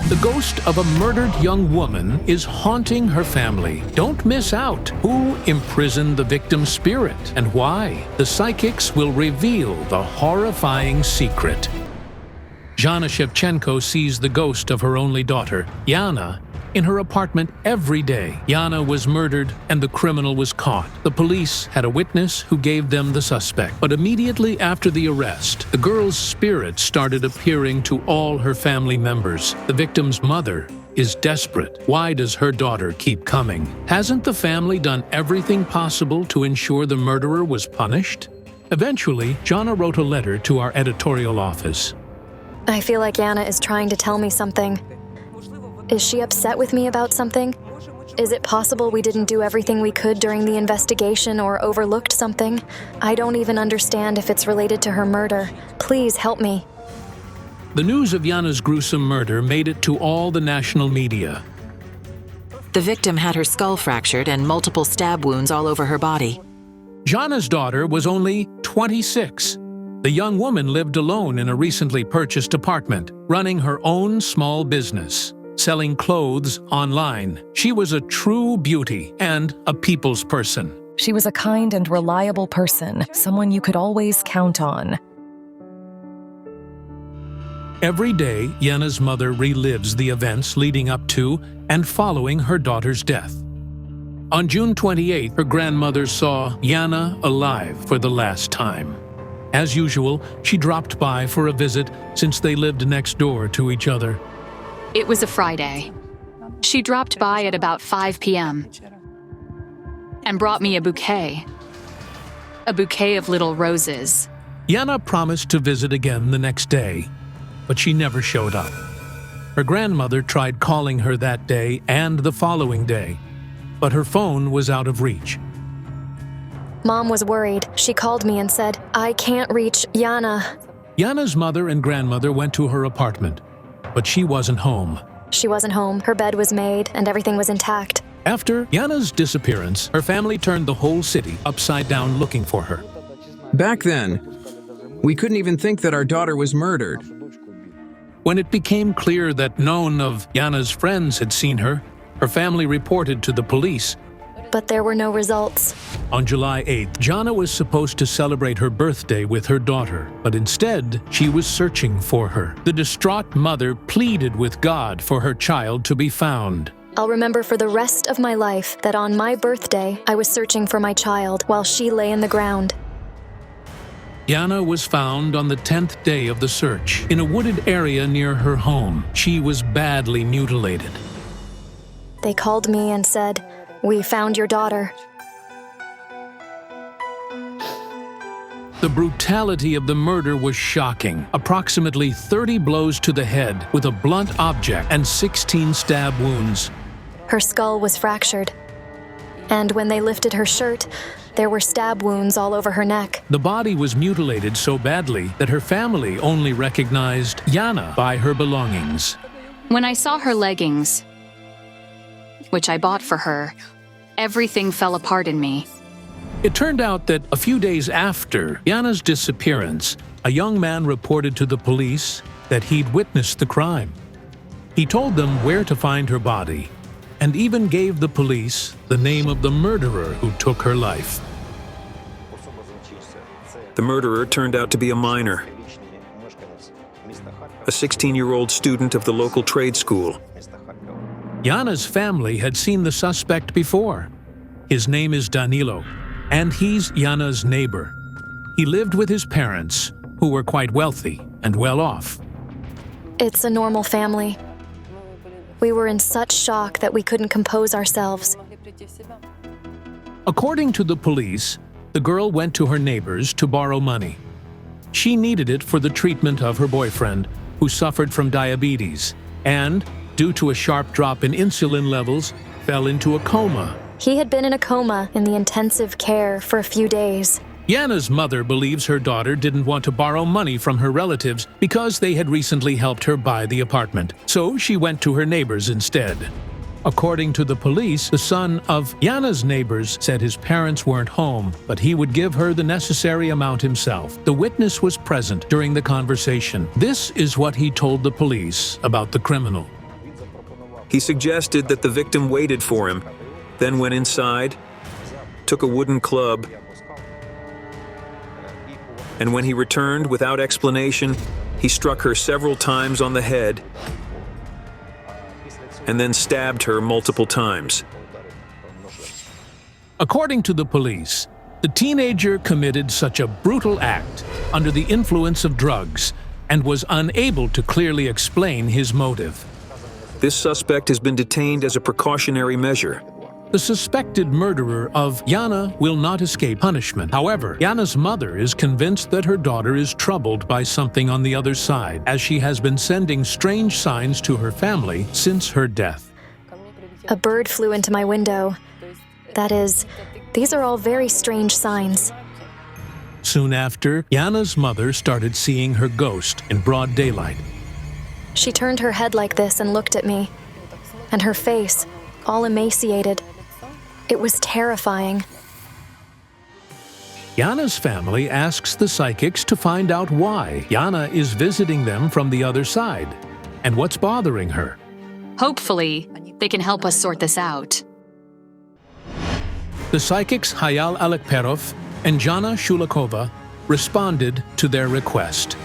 The ghost of a murdered young woman is haunting her family. Don't miss out. Who imprisoned the victim's spirit and why? The psychics will reveal the horrifying secret. Zhana Shevchenko sees the ghost of her only daughter, Yana, in her apartment every day. Yana was murdered and the criminal was caught. The police had a witness who gave them the suspect. But immediately after the arrest, the girl's spirit started appearing to all her family members. The victim's mother is desperate. Why does her daughter keep coming? Hasn't the family done everything possible to ensure the murderer was punished? Eventually, Zhana wrote a letter to our editorial office. I feel like Yana is trying to tell me something. Is she upset with me about something? Is it possible we didn't do everything we could during the investigation or overlooked something? I don't even understand if it's related to her murder. Please help me. The news of Yana's gruesome murder made it to all the national media. The victim had her skull fractured and multiple stab wounds all over her body. Zhana's daughter was only 26. The young woman lived alone in a recently purchased apartment, running her own small business, selling clothes online. She was a true beauty and a people's person. She was a kind and reliable person, someone you could always count on. Every day, Yana's mother relives the events leading up to and following her daughter's death. On June 28, her grandmother saw Yana alive for the last time. As usual, she dropped by for a visit since they lived next door to each other. It was a Friday. She dropped by at about 5 p.m. and brought me a bouquet of little roses. Yana promised to visit again the next day, but she never showed up. Her grandmother tried calling her that day and the following day, but her phone was out of reach. Mom was worried. She called me and said, I can't reach Yana. Yana's mother and grandmother went to her apartment, but she wasn't home. She wasn't home. Her bed was made and everything was intact. After Yana's disappearance, her family turned the whole city upside down looking for her. Back then, we couldn't even think that our daughter was murdered. When it became clear that none of Yana's friends had seen her, her family reported to the police. But there were no results. On July 8th, Zhana was supposed to celebrate her birthday with her daughter, but instead, she was searching for her. The distraught mother pleaded with God for her child to be found. I'll remember for the rest of my life that on my birthday, I was searching for my child while she lay in the ground. Yana was found on the 10th day of the search, in a wooded area near her home. She was badly mutilated. They called me and said, "We found your daughter." The brutality of the murder was shocking. Approximately 30 blows to the head with a blunt object and 16 stab wounds. Her skull was fractured. And when they lifted her shirt, there were stab wounds all over her neck. The body was mutilated so badly that her family only recognized Yana by her belongings. When I saw her leggings, which I bought for her, everything fell apart in me. It turned out that a few days after Yana's disappearance, a young man reported to the police that he'd witnessed the crime. He told them where to find her body, and even gave the police the name of the murderer who took her life. The murderer turned out to be a minor, a 16-year-old student of the local trade school. Yana's family had seen the suspect before. His name is Danilo, and he's Yana's neighbor. He lived with his parents, who were quite wealthy and well off. It's a normal family. We were in such shock that we couldn't compose ourselves. According to the police, the girl went to her neighbors to borrow money. She needed it for the treatment of her boyfriend, who suffered from diabetes, and, due to a sharp drop in insulin levels, fell into a coma. He had been in a coma in the intensive care for a few days. Yana's mother believes her daughter didn't want to borrow money from her relatives because they had recently helped her buy the apartment, so she went to her neighbors instead. According to the police, the son of Yana's neighbors said his parents weren't home, but he would give her the necessary amount himself. The witness was present during the conversation. This is what he told the police about the criminal. He suggested that the victim waited for him, then went inside, took a wooden club, and when he returned without explanation, he struck her several times on the head and then stabbed her multiple times. According to the police, the teenager committed such a brutal act under the influence of drugs and was unable to clearly explain his motive. This suspect has been detained as a precautionary measure. The suspected murderer of Yana will not escape punishment. However, Yana's mother is convinced that her daughter is troubled by something on the other side, as she has been sending strange signs to her family since her death. A bird flew into my window. That is, these are all very strange signs. Soon after, Yana's mother started seeing her ghost in broad daylight. She turned her head like this and looked at me, and her face, all emaciated. It was terrifying. Yana's family asks the psychics to find out why Yana is visiting them from the other side and what's bothering her. Hopefully, they can help us sort this out. The psychics Hayal Alekperov and Jana Shulakova responded to their request.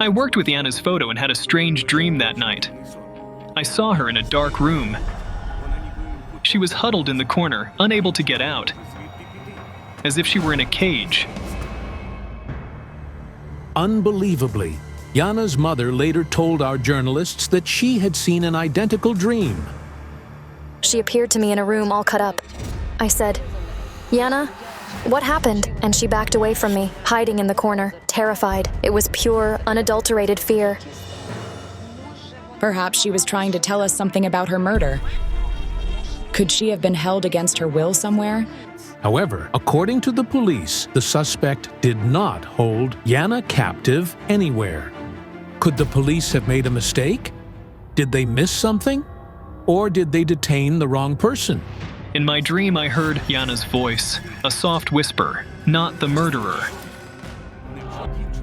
I worked with Yana's photo and had a strange dream that night. I saw her in a dark room. She was huddled in the corner, unable to get out, as if she were in a cage. Unbelievably, Yana's mother later told our journalists that she had seen an identical dream. She appeared to me in a room all cut up. I said, "Yana, what happened?" And she backed away from me, hiding in the corner, terrified. It was pure, unadulterated fear. Perhaps she was trying to tell us something about her murder. Could she have been held against her will somewhere? However, according to the police, the suspect did not hold Yana captive anywhere. Could the police have made a mistake? Did they miss something? Or did they detain the wrong person? In my dream, I heard Yana's voice, a soft whisper, not the murderer.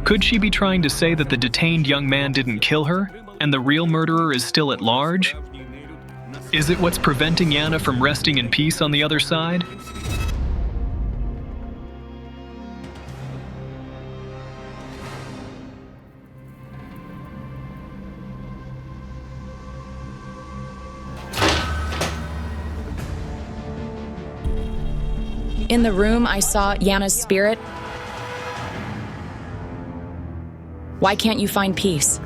Could she be trying to say that the detained young man didn't kill her, and the real murderer is still at large? Is it what's preventing Yana from resting in peace on the other side? In the room, I saw Yana's spirit. Why can't you find peace?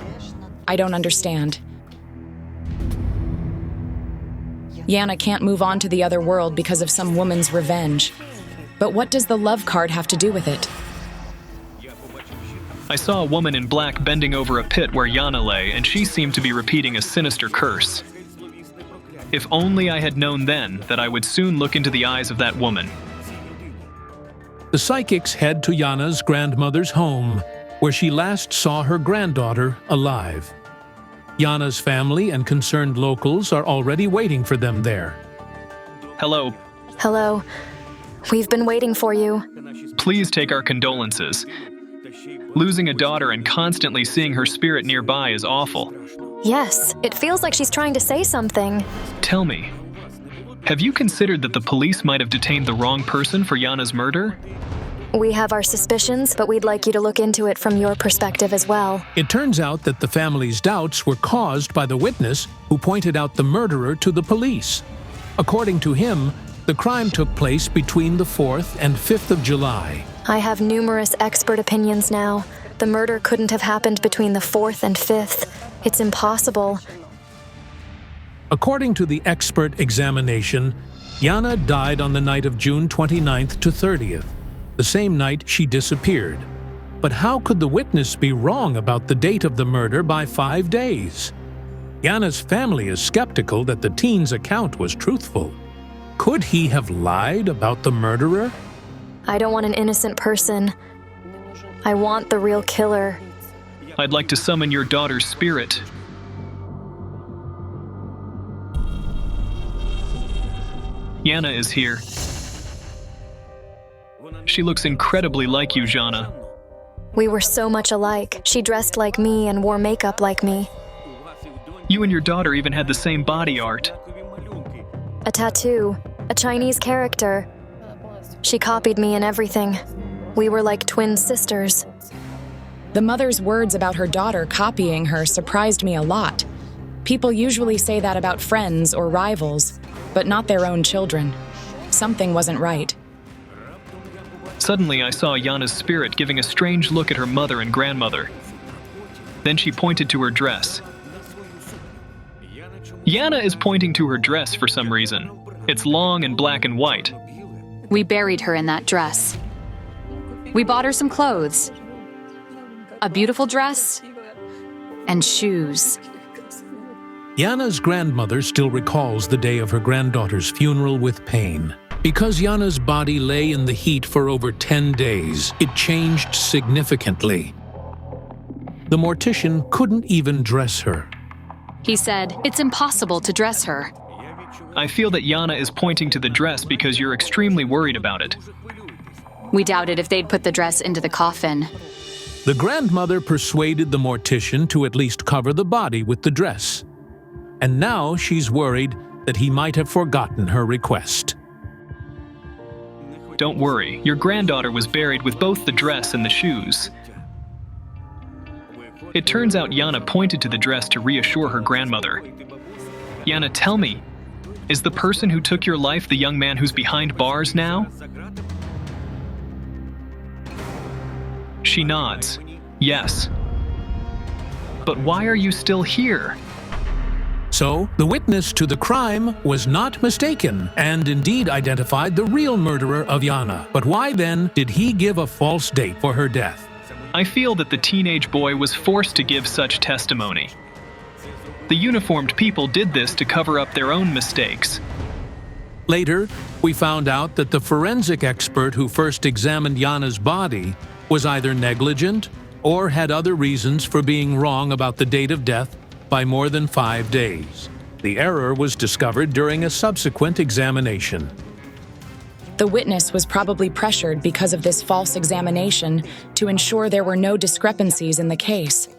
I don't understand. Yana can't move on to the other world because of some woman's revenge. But what does the love card have to do with it? I saw a woman in black bending over a pit where Yana lay, and she seemed to be repeating a sinister curse. If only I had known then that I would soon look into the eyes of that woman. The psychics head to Jana's grandmother's home, where she last saw her granddaughter alive. Jana's family and concerned locals are already waiting for them there. Hello. Hello. We've been waiting for you. Please take our condolences. Losing a daughter and constantly seeing her spirit nearby is awful. Yes, it feels like she's trying to say something. Tell me, have you considered that the police might have detained the wrong person for Jana's murder? We have our suspicions, but we'd like you to look into it from your perspective as well. It turns out that the family's doubts were caused by the witness who pointed out the murderer to the police. According to him, the crime took place between the 4th and 5th of July. I have numerous expert opinions now. The murder couldn't have happened between the 4th and 5th. It's impossible. According to the expert examination, Jana died on the night of June 29th to 30th, the same night she disappeared. But how could the witness be wrong about the date of the murder by 5 days? Jana's family is skeptical that the teen's account was truthful. Could he have lied about the murderer? I don't want an innocent person. I want the real killer. I'd like to summon your daughter's spirit. Jana is here. She looks incredibly like you, Jana. We were so much alike. She dressed like me and wore makeup like me. You and your daughter even had the same body art. A tattoo, a Chinese character. She copied me in everything. We were like twin sisters. The mother's words about her daughter copying her surprised me a lot. People usually say that about friends or rivals, but not their own children. Something wasn't right. Suddenly, I saw Jana's spirit giving a strange look at her mother and grandmother. Then she pointed to her dress. Jana is pointing to her dress for some reason. It's long and black and white. We buried her in that dress. We bought her some clothes, a beautiful dress, and shoes. Jana's grandmother still recalls the day of her granddaughter's funeral with pain. Because Jana's body lay in the heat for over 10 days, it changed significantly. The mortician couldn't even dress her. He said, "It's impossible to dress her." I feel that Jana is pointing to the dress because you're extremely worried about it. We doubted if they'd put the dress into the coffin. The grandmother persuaded the mortician to at least cover the body with the dress. And now she's worried that he might have forgotten her request. Don't worry, your granddaughter was buried with both the dress and the shoes. It turns out Jana pointed to the dress to reassure her grandmother. Jana, tell me, is the person who took your life the young man who's behind bars now? She nods. Yes. But why are you still here? So, the witness to the crime was not mistaken and indeed identified the real murderer of Jana. But why then did he give a false date for her death? I feel that the teenage boy was forced to give such testimony. The uniformed people did this to cover up their own mistakes. Later, we found out that the forensic expert who first examined Jana's body was either negligent or had other reasons for being wrong about the date of death by more than 5 days. The error was discovered during a subsequent examination. The witness was probably pressured because of this false examination to ensure there were no discrepancies in the case.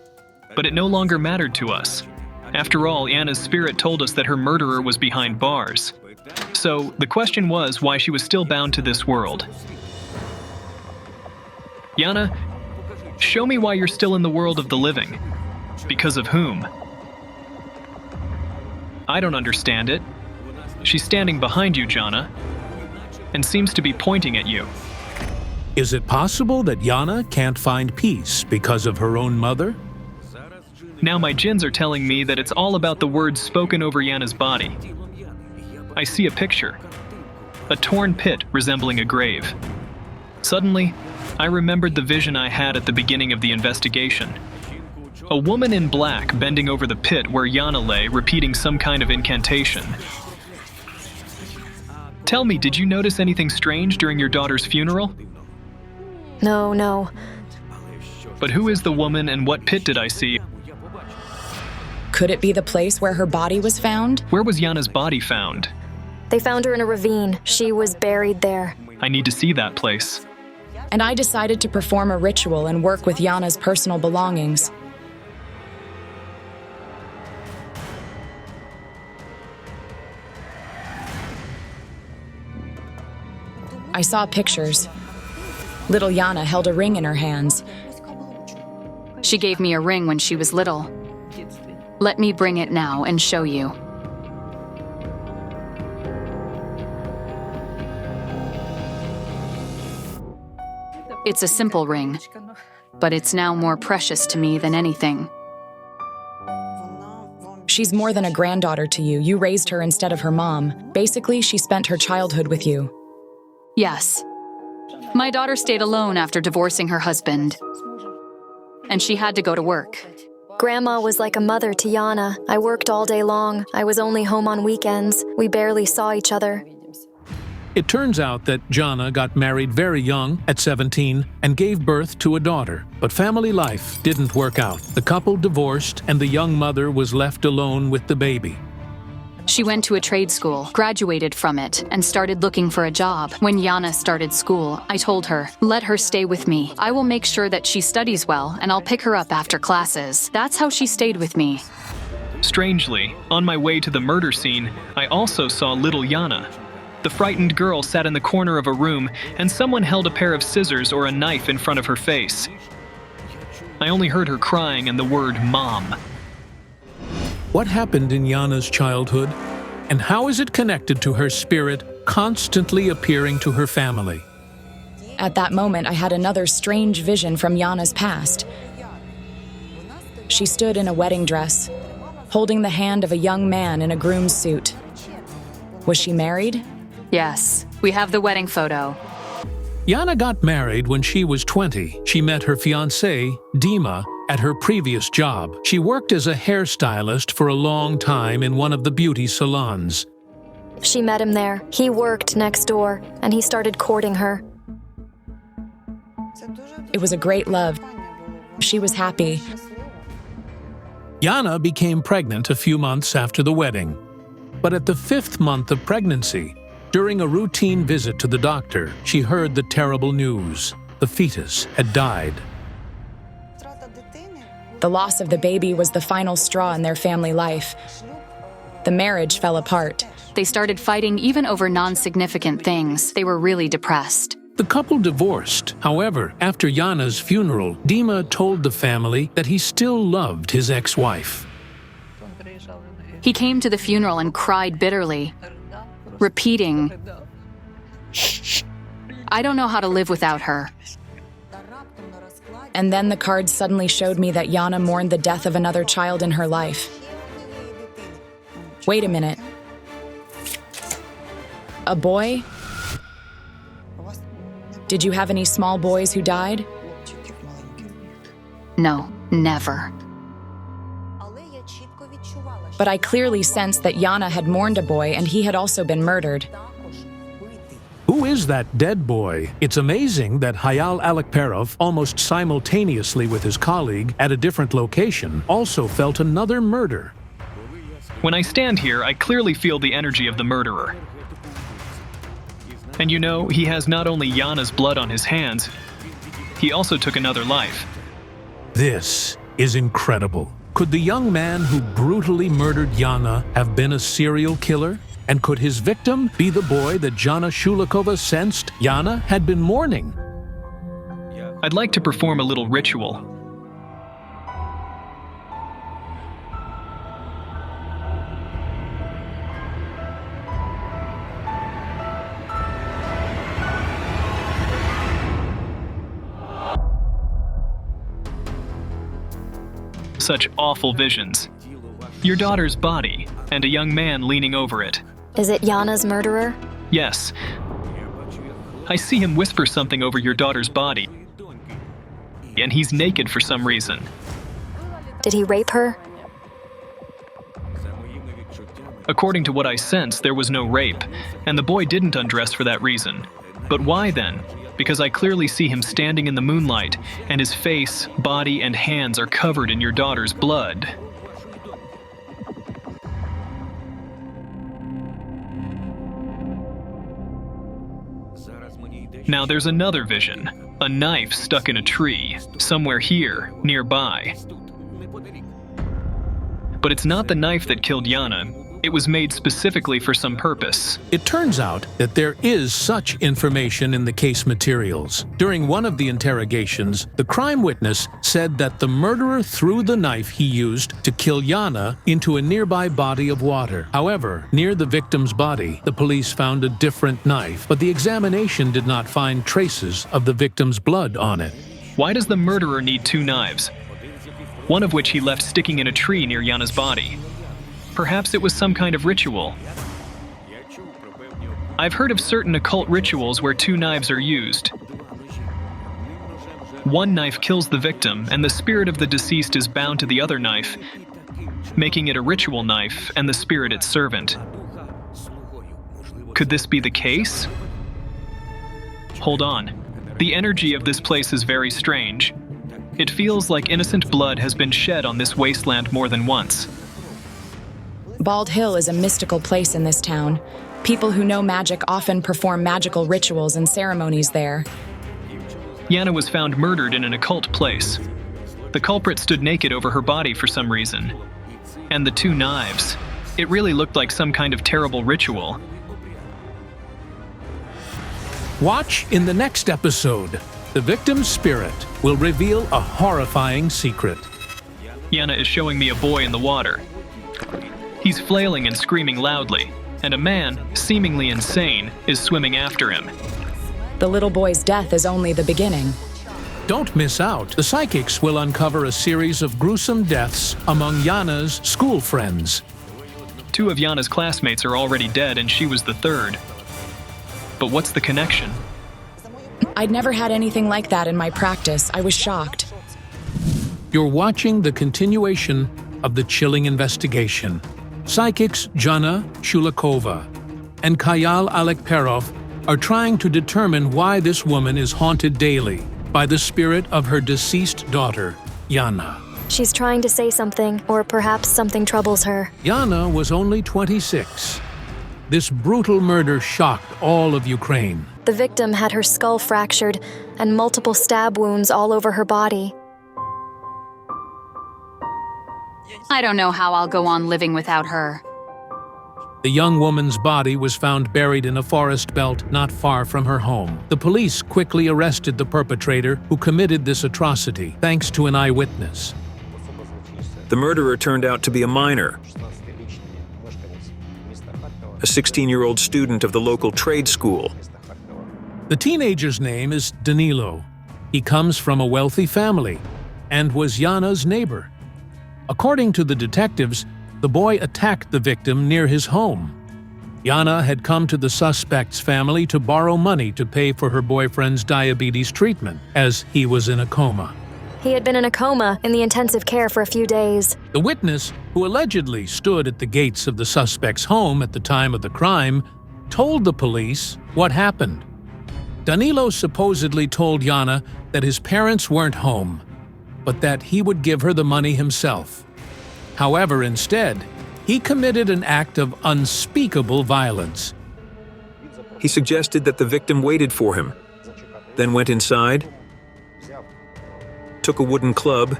But it no longer mattered to us. After all, Jana's spirit told us that her murderer was behind bars. So the question was why she was still bound to this world. Jana, show me why you're still in the world of the living. Because of whom? I don't understand it. She's standing behind you, Jana, and seems to be pointing at you. Is it possible that Jana can't find peace because of her own mother? Now my jinns are telling me that it's all about the words spoken over Jana's body. I see a picture. A torn pit resembling a grave. Suddenly, I remembered the vision I had at the beginning of the investigation. A woman in black bending over the pit where Jana lay, repeating some kind of incantation. Tell me, did you notice anything strange during your daughter's funeral? No. But who is the woman and what pit did I see? Could it be the place where her body was found? Where was Yana's body found? They found her in a ravine. She was buried there. I need to see that place. And I decided to perform a ritual and work with Yana's personal belongings. I saw pictures. Little Yana held a ring in her hands. She gave me a ring when she was little. Let me bring it now and show you. It's a simple ring, but it's now more precious to me than anything. She's more than a granddaughter to you. You raised her instead of her mom. Basically, she spent her childhood with you. Yes. My daughter stayed alone after divorcing her husband, and she had to go to work. Grandma was like a mother to Yana. I worked all day long. I was only home on weekends. We barely saw each other. It turns out that Jana got married very young, at 17, and gave birth to a daughter. But family life didn't work out. The couple divorced, and the young mother was left alone with the baby. She went to a trade school, graduated from it, and started looking for a job. When Yana started school, I told her, let her stay with me. I will make sure that she studies well, and I'll pick her up after classes. That's how she stayed with me. Strangely, on my way to the murder scene, I also saw little Yana. The frightened girl sat in the corner of a room, and someone held a pair of scissors or a knife in front of her face. I only heard her crying and the word "Mom." What happened in Yana's childhood, and how is it connected to her spirit constantly appearing to her family? At that moment, I had another strange vision from Yana's past. She stood in a wedding dress, holding the hand of a young man in a groom's suit. Was she married? Yes, we have the wedding photo. Yana got married when she was 20. She met her fiancé, Dima, at her previous job. She worked as a hairstylist for a long time in one of the beauty salons. She met him there. He worked next door, and he started courting her. It was a great love. She was happy. Yana became pregnant a few months after the wedding. But at the 5th month of pregnancy, during a routine visit to the doctor, she heard the terrible news. The fetus had died. The loss of the baby was the final straw in their family life. The marriage fell apart. They started fighting even over non-significant things. They were really depressed. The couple divorced. However, after Yana's funeral, Dima told the family that he still loved his ex-wife. He came to the funeral and cried bitterly, repeating, I don't know how to live without her. And then the card suddenly showed me that Yana mourned the death of another child in her life. Wait a minute. A boy? Did you have any small boys who died? No, never. But I clearly sensed that Yana had mourned a boy and he had also been murdered. Who is that dead boy? It's amazing that Hayal Alekperov, almost simultaneously with his colleague at a different location, also felt another murder. When I stand here, I clearly feel the energy of the murderer. And you know, he has not only Yana's blood on his hands, he also took another life. This is incredible. Could the young man who brutally murdered Yana have been a serial killer? And could his victim be the boy that Jana Shulikova sensed Yana had been mourning? I'd like to perform a little ritual. Such awful visions. Your daughter's body, and a young man leaning over it. Is it Yana's murderer? Yes. I see him whisper something over your daughter's body. And he's naked for some reason. Did he rape her? According to what I sensed, there was no rape, and the boy didn't undress for that reason. But why then? Because I clearly see him standing in the moonlight, and his face, body, and hands are covered in your daughter's blood. Now there's another vision, a knife stuck in a tree, somewhere here, nearby. But it's not the knife that killed Yana. It was made specifically for some purpose. It turns out that there is such information in the case materials. During one of the interrogations, the crime witness said that the murderer threw the knife he used to kill Yana into a nearby body of water. However, near the victim's body, the police found a different knife, but the examination did not find traces of the victim's blood on it. Why does the murderer need two knives? One of which he left sticking in a tree near Yana's body. Perhaps it was some kind of ritual. I've heard of certain occult rituals where two knives are used. One knife kills the victim, and the spirit of the deceased is bound to the other knife, making it a ritual knife and the spirit its servant. Could this be the case? Hold on. The energy of this place is very strange. It feels like innocent blood has been shed on this wasteland more than once. Bald Hill is a mystical place in this town. People who know magic often perform magical rituals and ceremonies there. Yana was found murdered in an occult place. The culprit stood naked over her body for some reason. And the two knives. It really looked like some kind of terrible ritual. Watch in the next episode. The victim's spirit will reveal a horrifying secret. Yana is showing me a boy in the water. He's flailing and screaming loudly, and a man, seemingly insane, is swimming after him. The little boy's death is only the beginning. Don't miss out. The psychics will uncover a series of gruesome deaths among Yana's school friends. Two of Yana's classmates are already dead, and she was the third. But what's the connection? I'd never had anything like that in my practice. I was shocked. You're watching the continuation of the chilling investigation. Psychics Jana Shulakova and Kayal Alekperov are trying to determine why this woman is haunted daily by the spirit of her deceased daughter, Yana. She's trying to say something, or perhaps something troubles her. Yana was only 26. This brutal murder shocked all of Ukraine. The victim had her skull fractured and multiple stab wounds all over her body. I don't know how I'll go on living without her. The young woman's body was found buried in a forest belt not far from her home. The police quickly arrested the perpetrator who committed this atrocity, thanks to an eyewitness. The murderer turned out to be a minor, a 16-year-old student of the local trade school. The teenager's name is Danilo. He comes from a wealthy family and was Yana's neighbor. According to the detectives, the boy attacked the victim near his home. Yana had come to the suspect's family to borrow money to pay for her boyfriend's diabetes treatment, as he was in a coma. He had been in a coma in the intensive care for a few days. The witness, who allegedly stood at the gates of the suspect's home at the time of the crime, told the police what happened. Danilo supposedly told Yana that his parents weren't home, but that he would give her the money himself. However, instead, he committed an act of unspeakable violence. He suggested that the victim waited for him, then went inside, took a wooden club,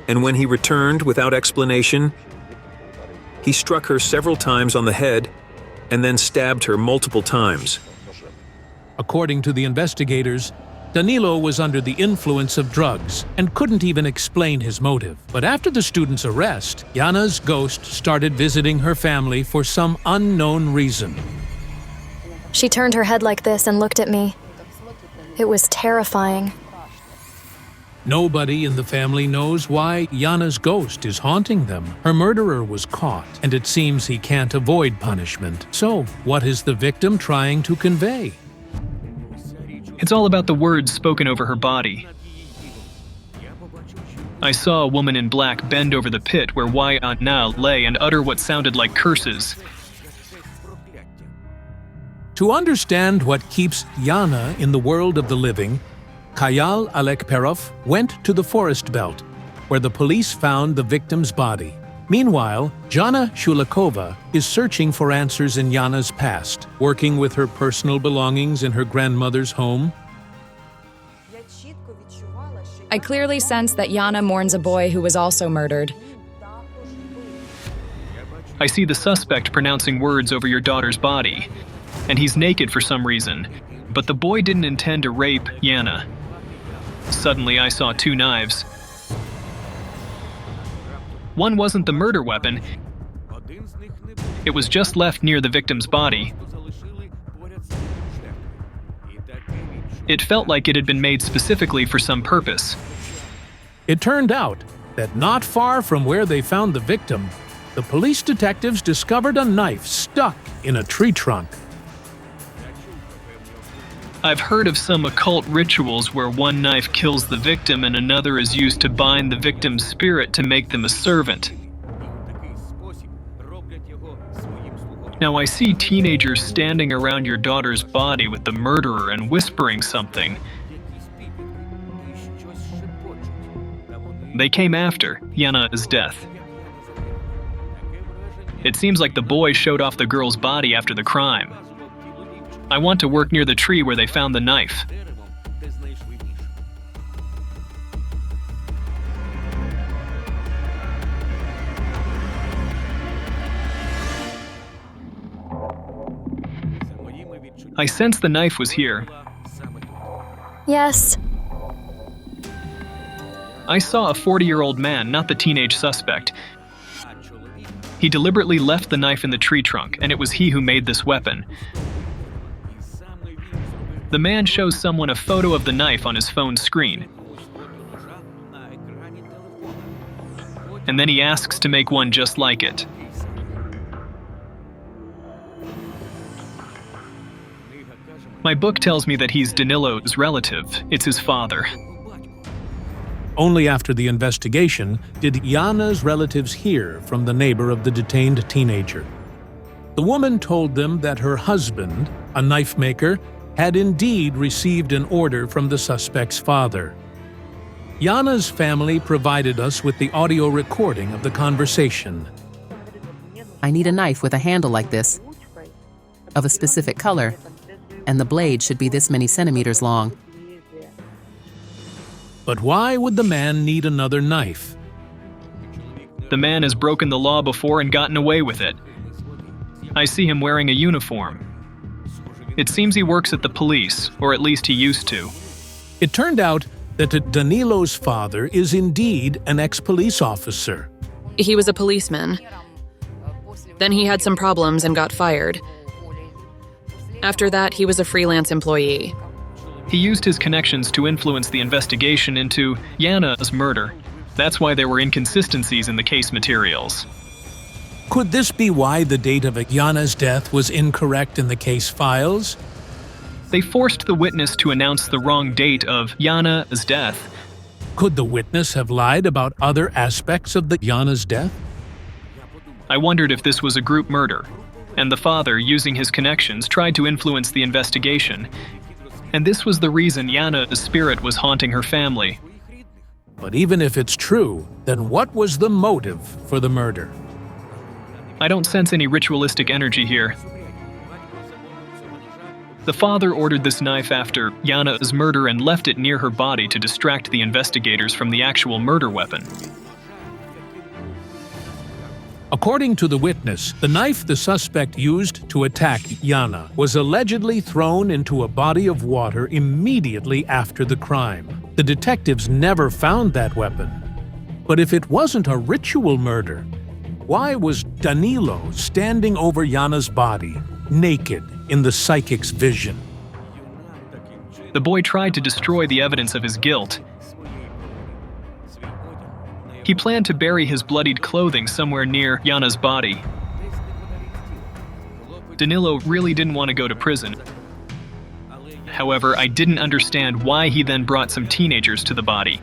and when he returned without explanation, he struck her several times on the head and then stabbed her multiple times. According to the investigators, Danilo was under the influence of drugs and couldn't even explain his motive. But after the student's arrest, Yana's ghost started visiting her family for some unknown reason. She turned her head like this and looked at me. It was terrifying. Nobody in the family knows why Yana's ghost is haunting them. Her murderer was caught, and it seems he can't avoid punishment. So, what is the victim trying to convey? It's all about the words spoken over her body. I saw a woman in black bend over the pit where Yana lay and utter what sounded like curses. To understand what keeps Yana in the world of the living, Kayal Alekperov went to the forest belt, where the police found the victim's body. Meanwhile, Jana Shulakova is searching for answers in Yana's past, working with her personal belongings in her grandmother's home. I clearly sense that Yana mourns a boy who was also murdered. I see the suspect pronouncing words over your daughter's body, and he's naked for some reason, but the boy didn't intend to rape Yana. Suddenly, I saw 2 knives. One wasn't the murder weapon. It was just left near the victim's body. It felt like it had been made specifically for some purpose. It turned out that not far from where they found the victim, the police detectives discovered a knife stuck in a tree trunk. I've heard of some occult rituals where one knife kills the victim and another is used to bind the victim's spirit to make them a servant. Now I see teenagers standing around your daughter's body with the murderer and whispering something. They came after Yana's death. It seems like the boy showed off the girl's body after the crime. I want to work near the tree where they found the knife. I sensed the knife was here. Yes. I saw a 40-year-old man, not the teenage suspect. He deliberately left the knife in the tree trunk, and it was he who made this weapon. The man shows someone a photo of the knife on his phone screen. And then he asks to make one just like it. My book tells me that he's Danilo's relative. It's his father. Only after the investigation did Yana's relatives hear from the neighbor of the detained teenager. The woman told them that her husband, a knife maker, had indeed received an order from the suspect's father. Yana's family provided us with the audio recording of the conversation. I need a knife with a handle like this, of a specific color, and the blade should be this many centimeters long. But why would the man need another knife? The man has broken the law before and gotten away with it. I see him wearing a uniform. It seems he works at the police, or at least he used to. It turned out that Danilo's father is indeed an ex-police officer. He was a policeman. Then he had some problems and got fired. After that, he was a freelance employee. He used his connections to influence the investigation into Yana's murder. That's why there were inconsistencies in the case materials. Could this be why the date of Yana's death was incorrect in the case files? They forced the witness to announce the wrong date of Yana's death. Could the witness have lied about other aspects of Yana's death? I wondered if this was a group murder, and the father, using his connections, tried to influence the investigation. And this was the reason Yana's spirit was haunting her family. But even if it's true, then what was the motive for the murder? I don't sense any ritualistic energy here. The father ordered this knife after Yana's murder and left it near her body to distract the investigators from the actual murder weapon. According to the witness, the knife the suspect used to attack Yana was allegedly thrown into a body of water immediately after the crime. The detectives never found that weapon. But if it wasn't a ritual murder, why was Danilo standing over Yana's body, naked, in the psychic's vision? The boy tried to destroy the evidence of his guilt. He planned to bury his bloodied clothing somewhere near Yana's body. Danilo really didn't want to go to prison. However, I didn't understand why he then brought some teenagers to the body.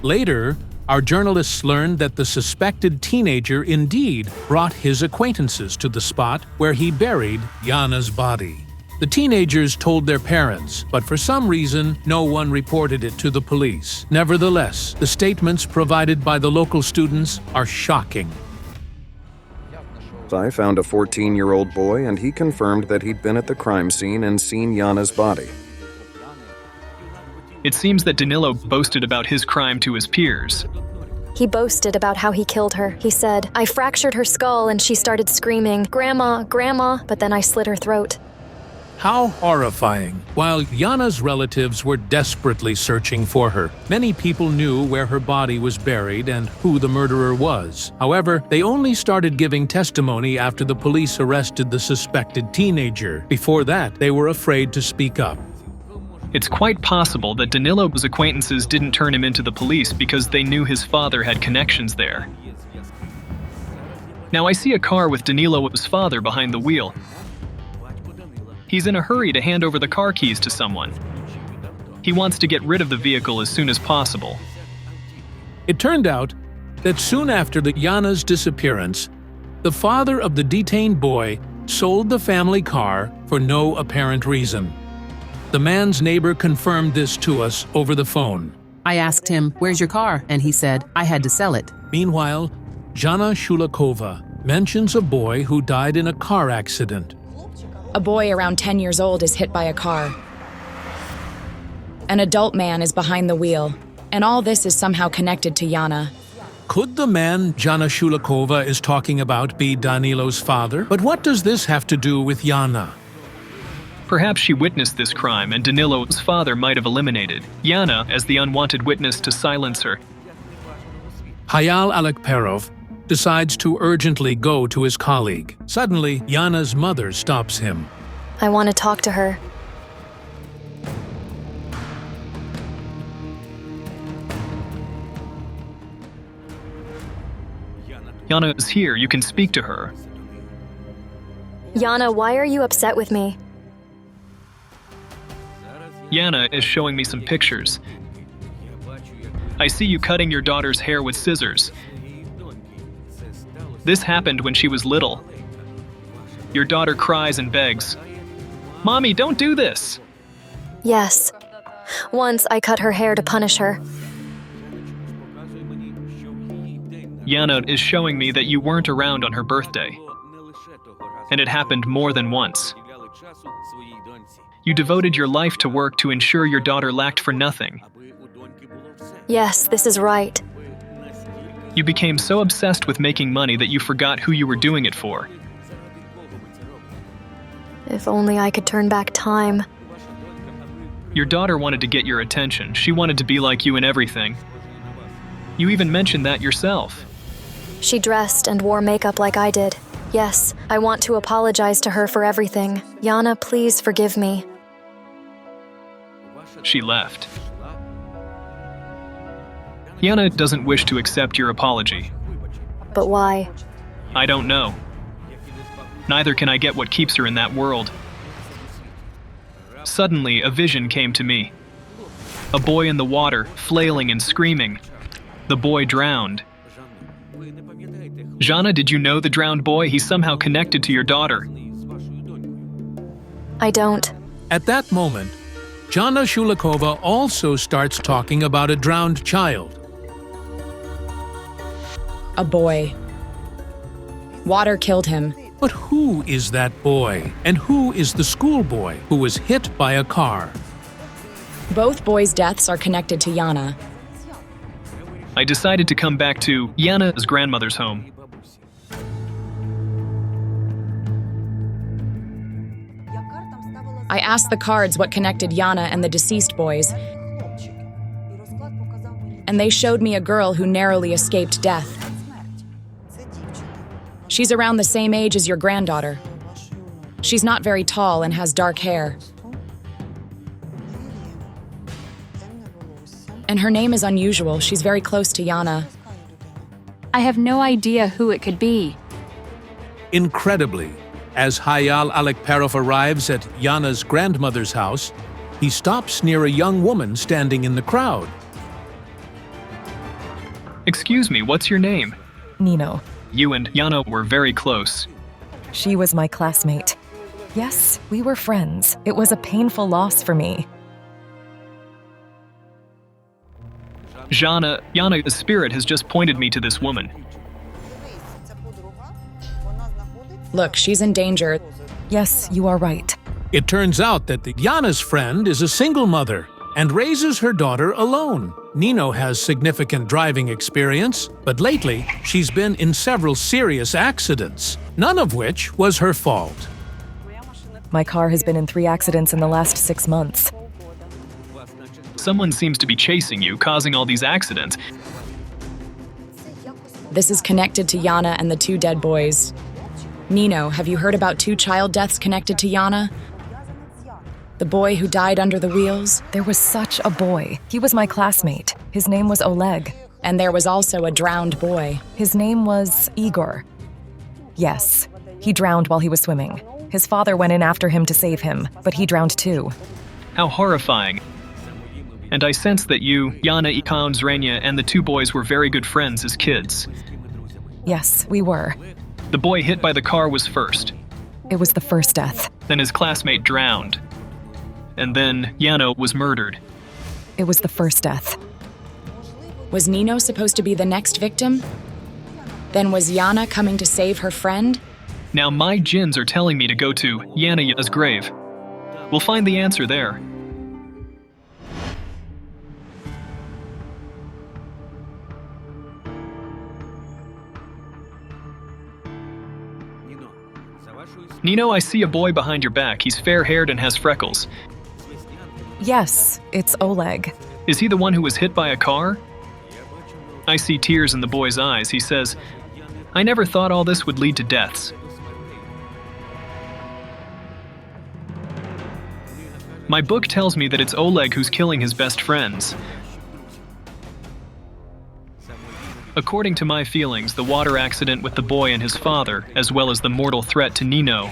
Later, our journalists learned that the suspected teenager indeed brought his acquaintances to the spot where he buried Jana's body. The teenagers told their parents, but for some reason, no one reported it to the police. Nevertheless, the statements provided by the local students are shocking. I found a 14-year-old boy, and he confirmed that he'd been at the crime scene and seen Jana's body. It seems that Danilo boasted about his crime to his peers. He boasted about how he killed her. He said, "I fractured her skull and she started screaming, 'Grandma, Grandma,' but then I slit her throat." How horrifying! While Jana's relatives were desperately searching for her, many people knew where her body was buried and who the murderer was. However, they only started giving testimony after the police arrested the suspected teenager. Before that, they were afraid to speak up. It's quite possible that Danilo's acquaintances didn't turn him into the police because they knew his father had connections there. Now I see a car with Danilo's father behind the wheel. He's in a hurry to hand over the car keys to someone. He wants to get rid of the vehicle as soon as possible. It turned out that soon after Jana's disappearance, the father of the detained boy sold the family car for no apparent reason. The man's neighbor confirmed this to us over the phone. I asked him, "Where's your car?" And he said, "I had to sell it." Meanwhile, Jana Shulakova mentions a boy who died in a car accident. A boy around 10 years old is hit by a car. An adult man is behind the wheel, and all this is somehow connected to Jana. Could the man Jana Shulakova is talking about be Danilo's father? But what does this have to do with Jana? Perhaps she witnessed this crime and Danilo's father might have eliminated Jana as the unwanted witness to silence her. Hayal Alekperov decides to urgently go to his colleague. Suddenly, Jana's mother stops him. "I want to talk to her." Jana is here, you can speak to her. "Jana, why are you upset with me?" Jana is showing me some pictures. I see you cutting your daughter's hair with scissors. This happened when she was little. Your daughter cries and begs, "Mommy, don't do this!" "Yes. Once I cut her hair to punish her." Jana is showing me that you weren't around on her birthday. And it happened more than once. You devoted your life to work to ensure your daughter lacked for nothing. "Yes, this is right." You became so obsessed with making money that you forgot who you were doing it for. "If only I could turn back time." Your daughter wanted to get your attention. She wanted to be like you in everything. You even mentioned that yourself. She dressed and wore makeup like I did. Yes, I want to apologize to her for everything. Jana, please forgive me. She left. Jana doesn't wish to accept your apology. But why? I don't know. Neither can I get what keeps her in that world. Suddenly, a vision came to me. A boy in the water, flailing and screaming. The boy drowned. Jana, did you know the drowned boy? He's somehow connected to your daughter. I don't. At that moment, Jana Shulakova also starts talking about a drowned child. A boy. Water killed him. But who is that boy? And who is the schoolboy who was hit by a car? Both boys' deaths are connected to Jana. I decided to come back to Jana's grandmother's home. I asked the cards what connected Jana and the deceased boys, and they showed me a girl who narrowly escaped death. She's around the same age as your granddaughter. She's not very tall and has dark hair. And her name is unusual. She's very close to Jana. I have no idea who it could be. Incredibly, as Hayal Alekperov arrives at Jana's grandmother's house, he stops near a young woman standing in the crowd. Excuse me, what's your name? Nino. You and Yana were very close. She was my classmate. Yes, we were friends. It was a painful loss for me. Yana, the spirit has just pointed me to this woman. Look, she's in danger. Yes, you are right. It turns out that Yana's friend is a single mother and raises her daughter alone. Nino has significant driving experience, but lately she's been in several serious accidents, none of which was her fault. My car has been in 3 accidents in the last 6 months. Someone seems to be chasing you, causing all these accidents. This is connected to Yana and the 2 dead boys. Nino, have you heard about 2 child deaths connected to Yana? The boy who died under the wheels? There was such a boy. He was my classmate. His name was Oleg. And there was also a drowned boy. His name was Igor. Yes, he drowned while he was swimming. His father went in after him to save him, but he drowned too. How horrifying. And I sense that you, Yana, Zrenia, and the 2 boys were very good friends as kids. Yes, we were. The boy hit by the car was first. It was the first death. Then his classmate drowned. And then Yana was murdered. It was the first death. Was Nino supposed to be the next victim? Then was Yana coming to save her friend? Now my jinns are telling me to go to Yana's grave. We'll find the answer there. Nino, I see a boy behind your back. He's fair-haired and has freckles. Yes, it's Oleg. Is he the one who was hit by a car? I see tears in the boy's eyes. He says, I never thought all this would lead to deaths. My book tells me that it's Oleg who's killing his best friends. According to my feelings, the water accident with the boy and his father, as well as the mortal threat to Nino,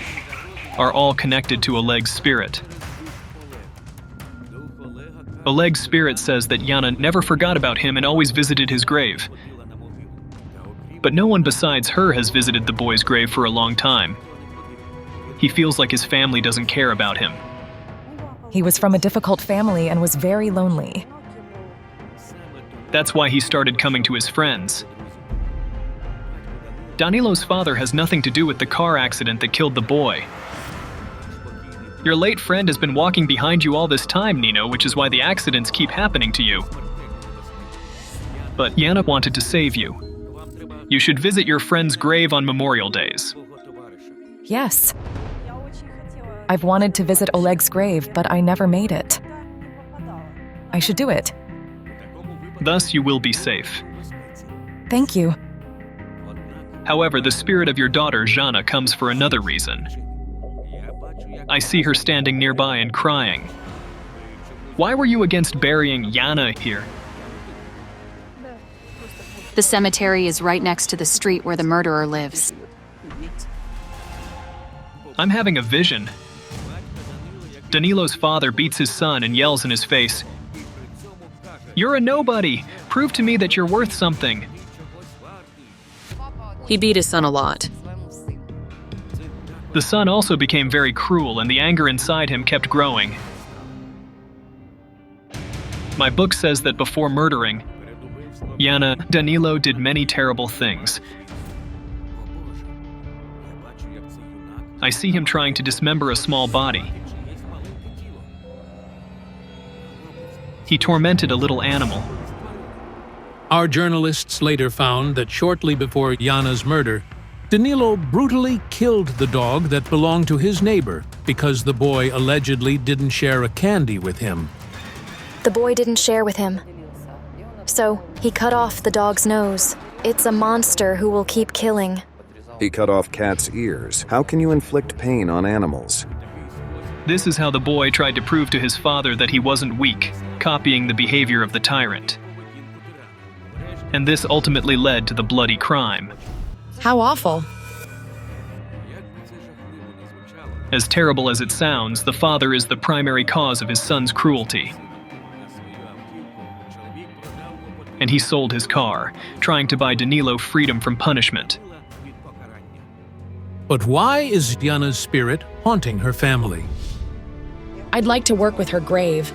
are all connected to Oleg's spirit. Oleg's spirit says that Yana never forgot about him and always visited his grave. But no one besides her has visited the boy's grave for a long time. He feels like his family doesn't care about him. He was from a difficult family and was very lonely. That's why he started coming to his friends. Danilo's father has nothing to do with the car accident that killed the boy. Your late friend has been walking behind you all this time, Nino, which is why the accidents keep happening to you. But Yana wanted to save you. You should visit your friend's grave on Memorial Days. Yes. I've wanted to visit Oleg's grave, but I never made it. I should do it. Thus you will be safe. Thank you. However, the spirit of your daughter, Jana, comes for another reason. I see her standing nearby and crying. Why were you against burying Yana here? The cemetery is right next to the street where the murderer lives. I'm having a vision. Danilo's father beats his son and yells in his face, "You're a nobody! Prove to me that you're worth something!" He beat his son a lot. The son also became very cruel, and the anger inside him kept growing. My book says that before murdering Yana, Danilo did many terrible things. I see him trying to dismember a small body. He tormented a little animal. Our journalists later found that shortly before Yana's murder, Danilo brutally killed the dog that belonged to his neighbor because the boy allegedly didn't share a candy with him. The boy didn't share with him. So, he cut off the dog's nose. It's a monster who will keep killing. He cut off Cat's ears. How can you inflict pain on animals? This is how the boy tried to prove to his father that he wasn't weak, copying the behavior of the tyrant. And this ultimately led to the bloody crime. How awful. As terrible as it sounds, the father is the primary cause of his son's cruelty. and he sold his car, trying to buy Danilo freedom from punishment. But why is Jana's spirit haunting her family? I'd like to work with her grave.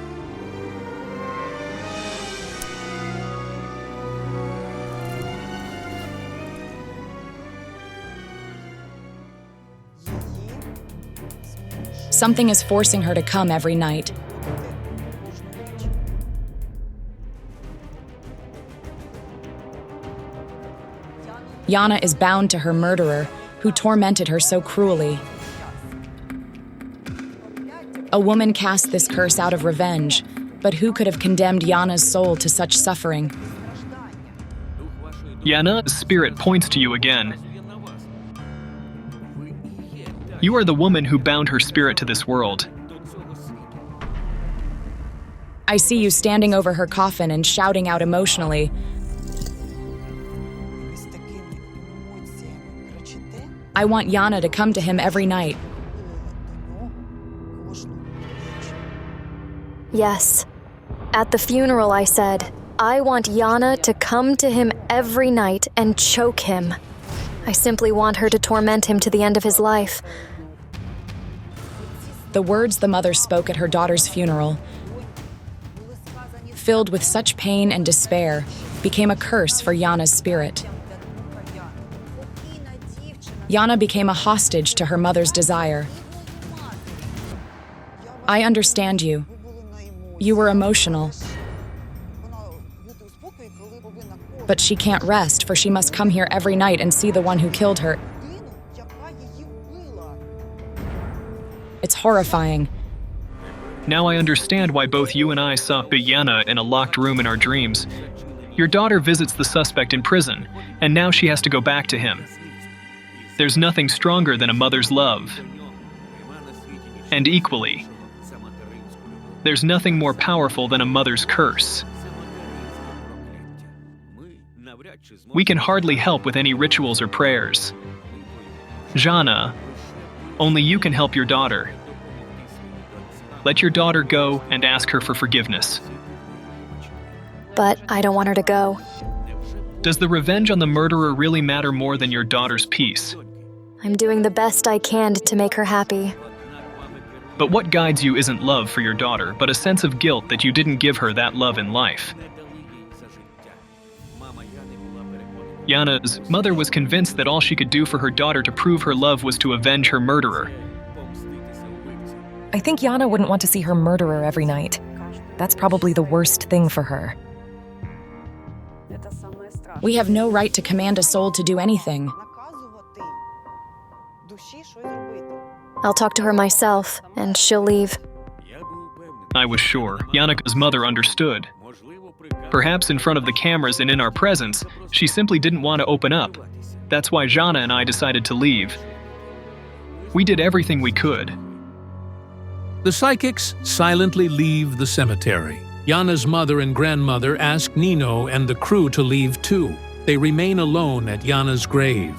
Something is forcing her to come every night. Jana is bound to her murderer, who tormented her so cruelly. A woman cast this curse out of revenge, but who could have condemned Jana's soul to such suffering? Jana's spirit points to you again. You are the woman who bound her spirit to this world. I see you standing over her coffin and shouting out emotionally. I want Jana to come to him every night. Yes. At the funeral, I said, I want Jana to come to him every night and choke him. I simply want her to torment him to the end of his life. The words the mother spoke at her daughter's funeral, filled with such pain and despair, became a curse for Jana's spirit. Jana became a hostage to her mother's desire. I understand you. You were emotional. But she can't rest, for she must come here every night and see the one who killed her. It's horrifying. Now I understand why both you and I saw Jana in a locked room in our dreams. Your daughter visits the suspect in prison, and now she has to go back to him. There's nothing stronger than a mother's love. And equally, there's nothing more powerful than a mother's curse. We can hardly help with any rituals or prayers. Jana, only you can help your daughter. Let your daughter go and ask her for forgiveness. But I don't want her to go. Does the revenge on the murderer really matter more than your daughter's peace? I'm doing the best I can to make her happy. But what guides you isn't love for your daughter, but a sense of guilt that you didn't give her that love in life. Jana's mother was convinced that all she could do for her daughter to prove her love was to avenge her murderer. I think Jana wouldn't want to see her murderer every night. That's probably the worst thing for her. We have no right to command a soul to do anything. I'll talk to her myself, and she'll leave. I was sure Jana's mother understood. Perhaps in front of the cameras and in our presence, she simply didn't want to open up. That's why Jana and I decided to leave. We did everything we could. The psychics silently leave the cemetery. Jana's mother and grandmother ask Nino and the crew to leave too. They remain alone at Jana's grave.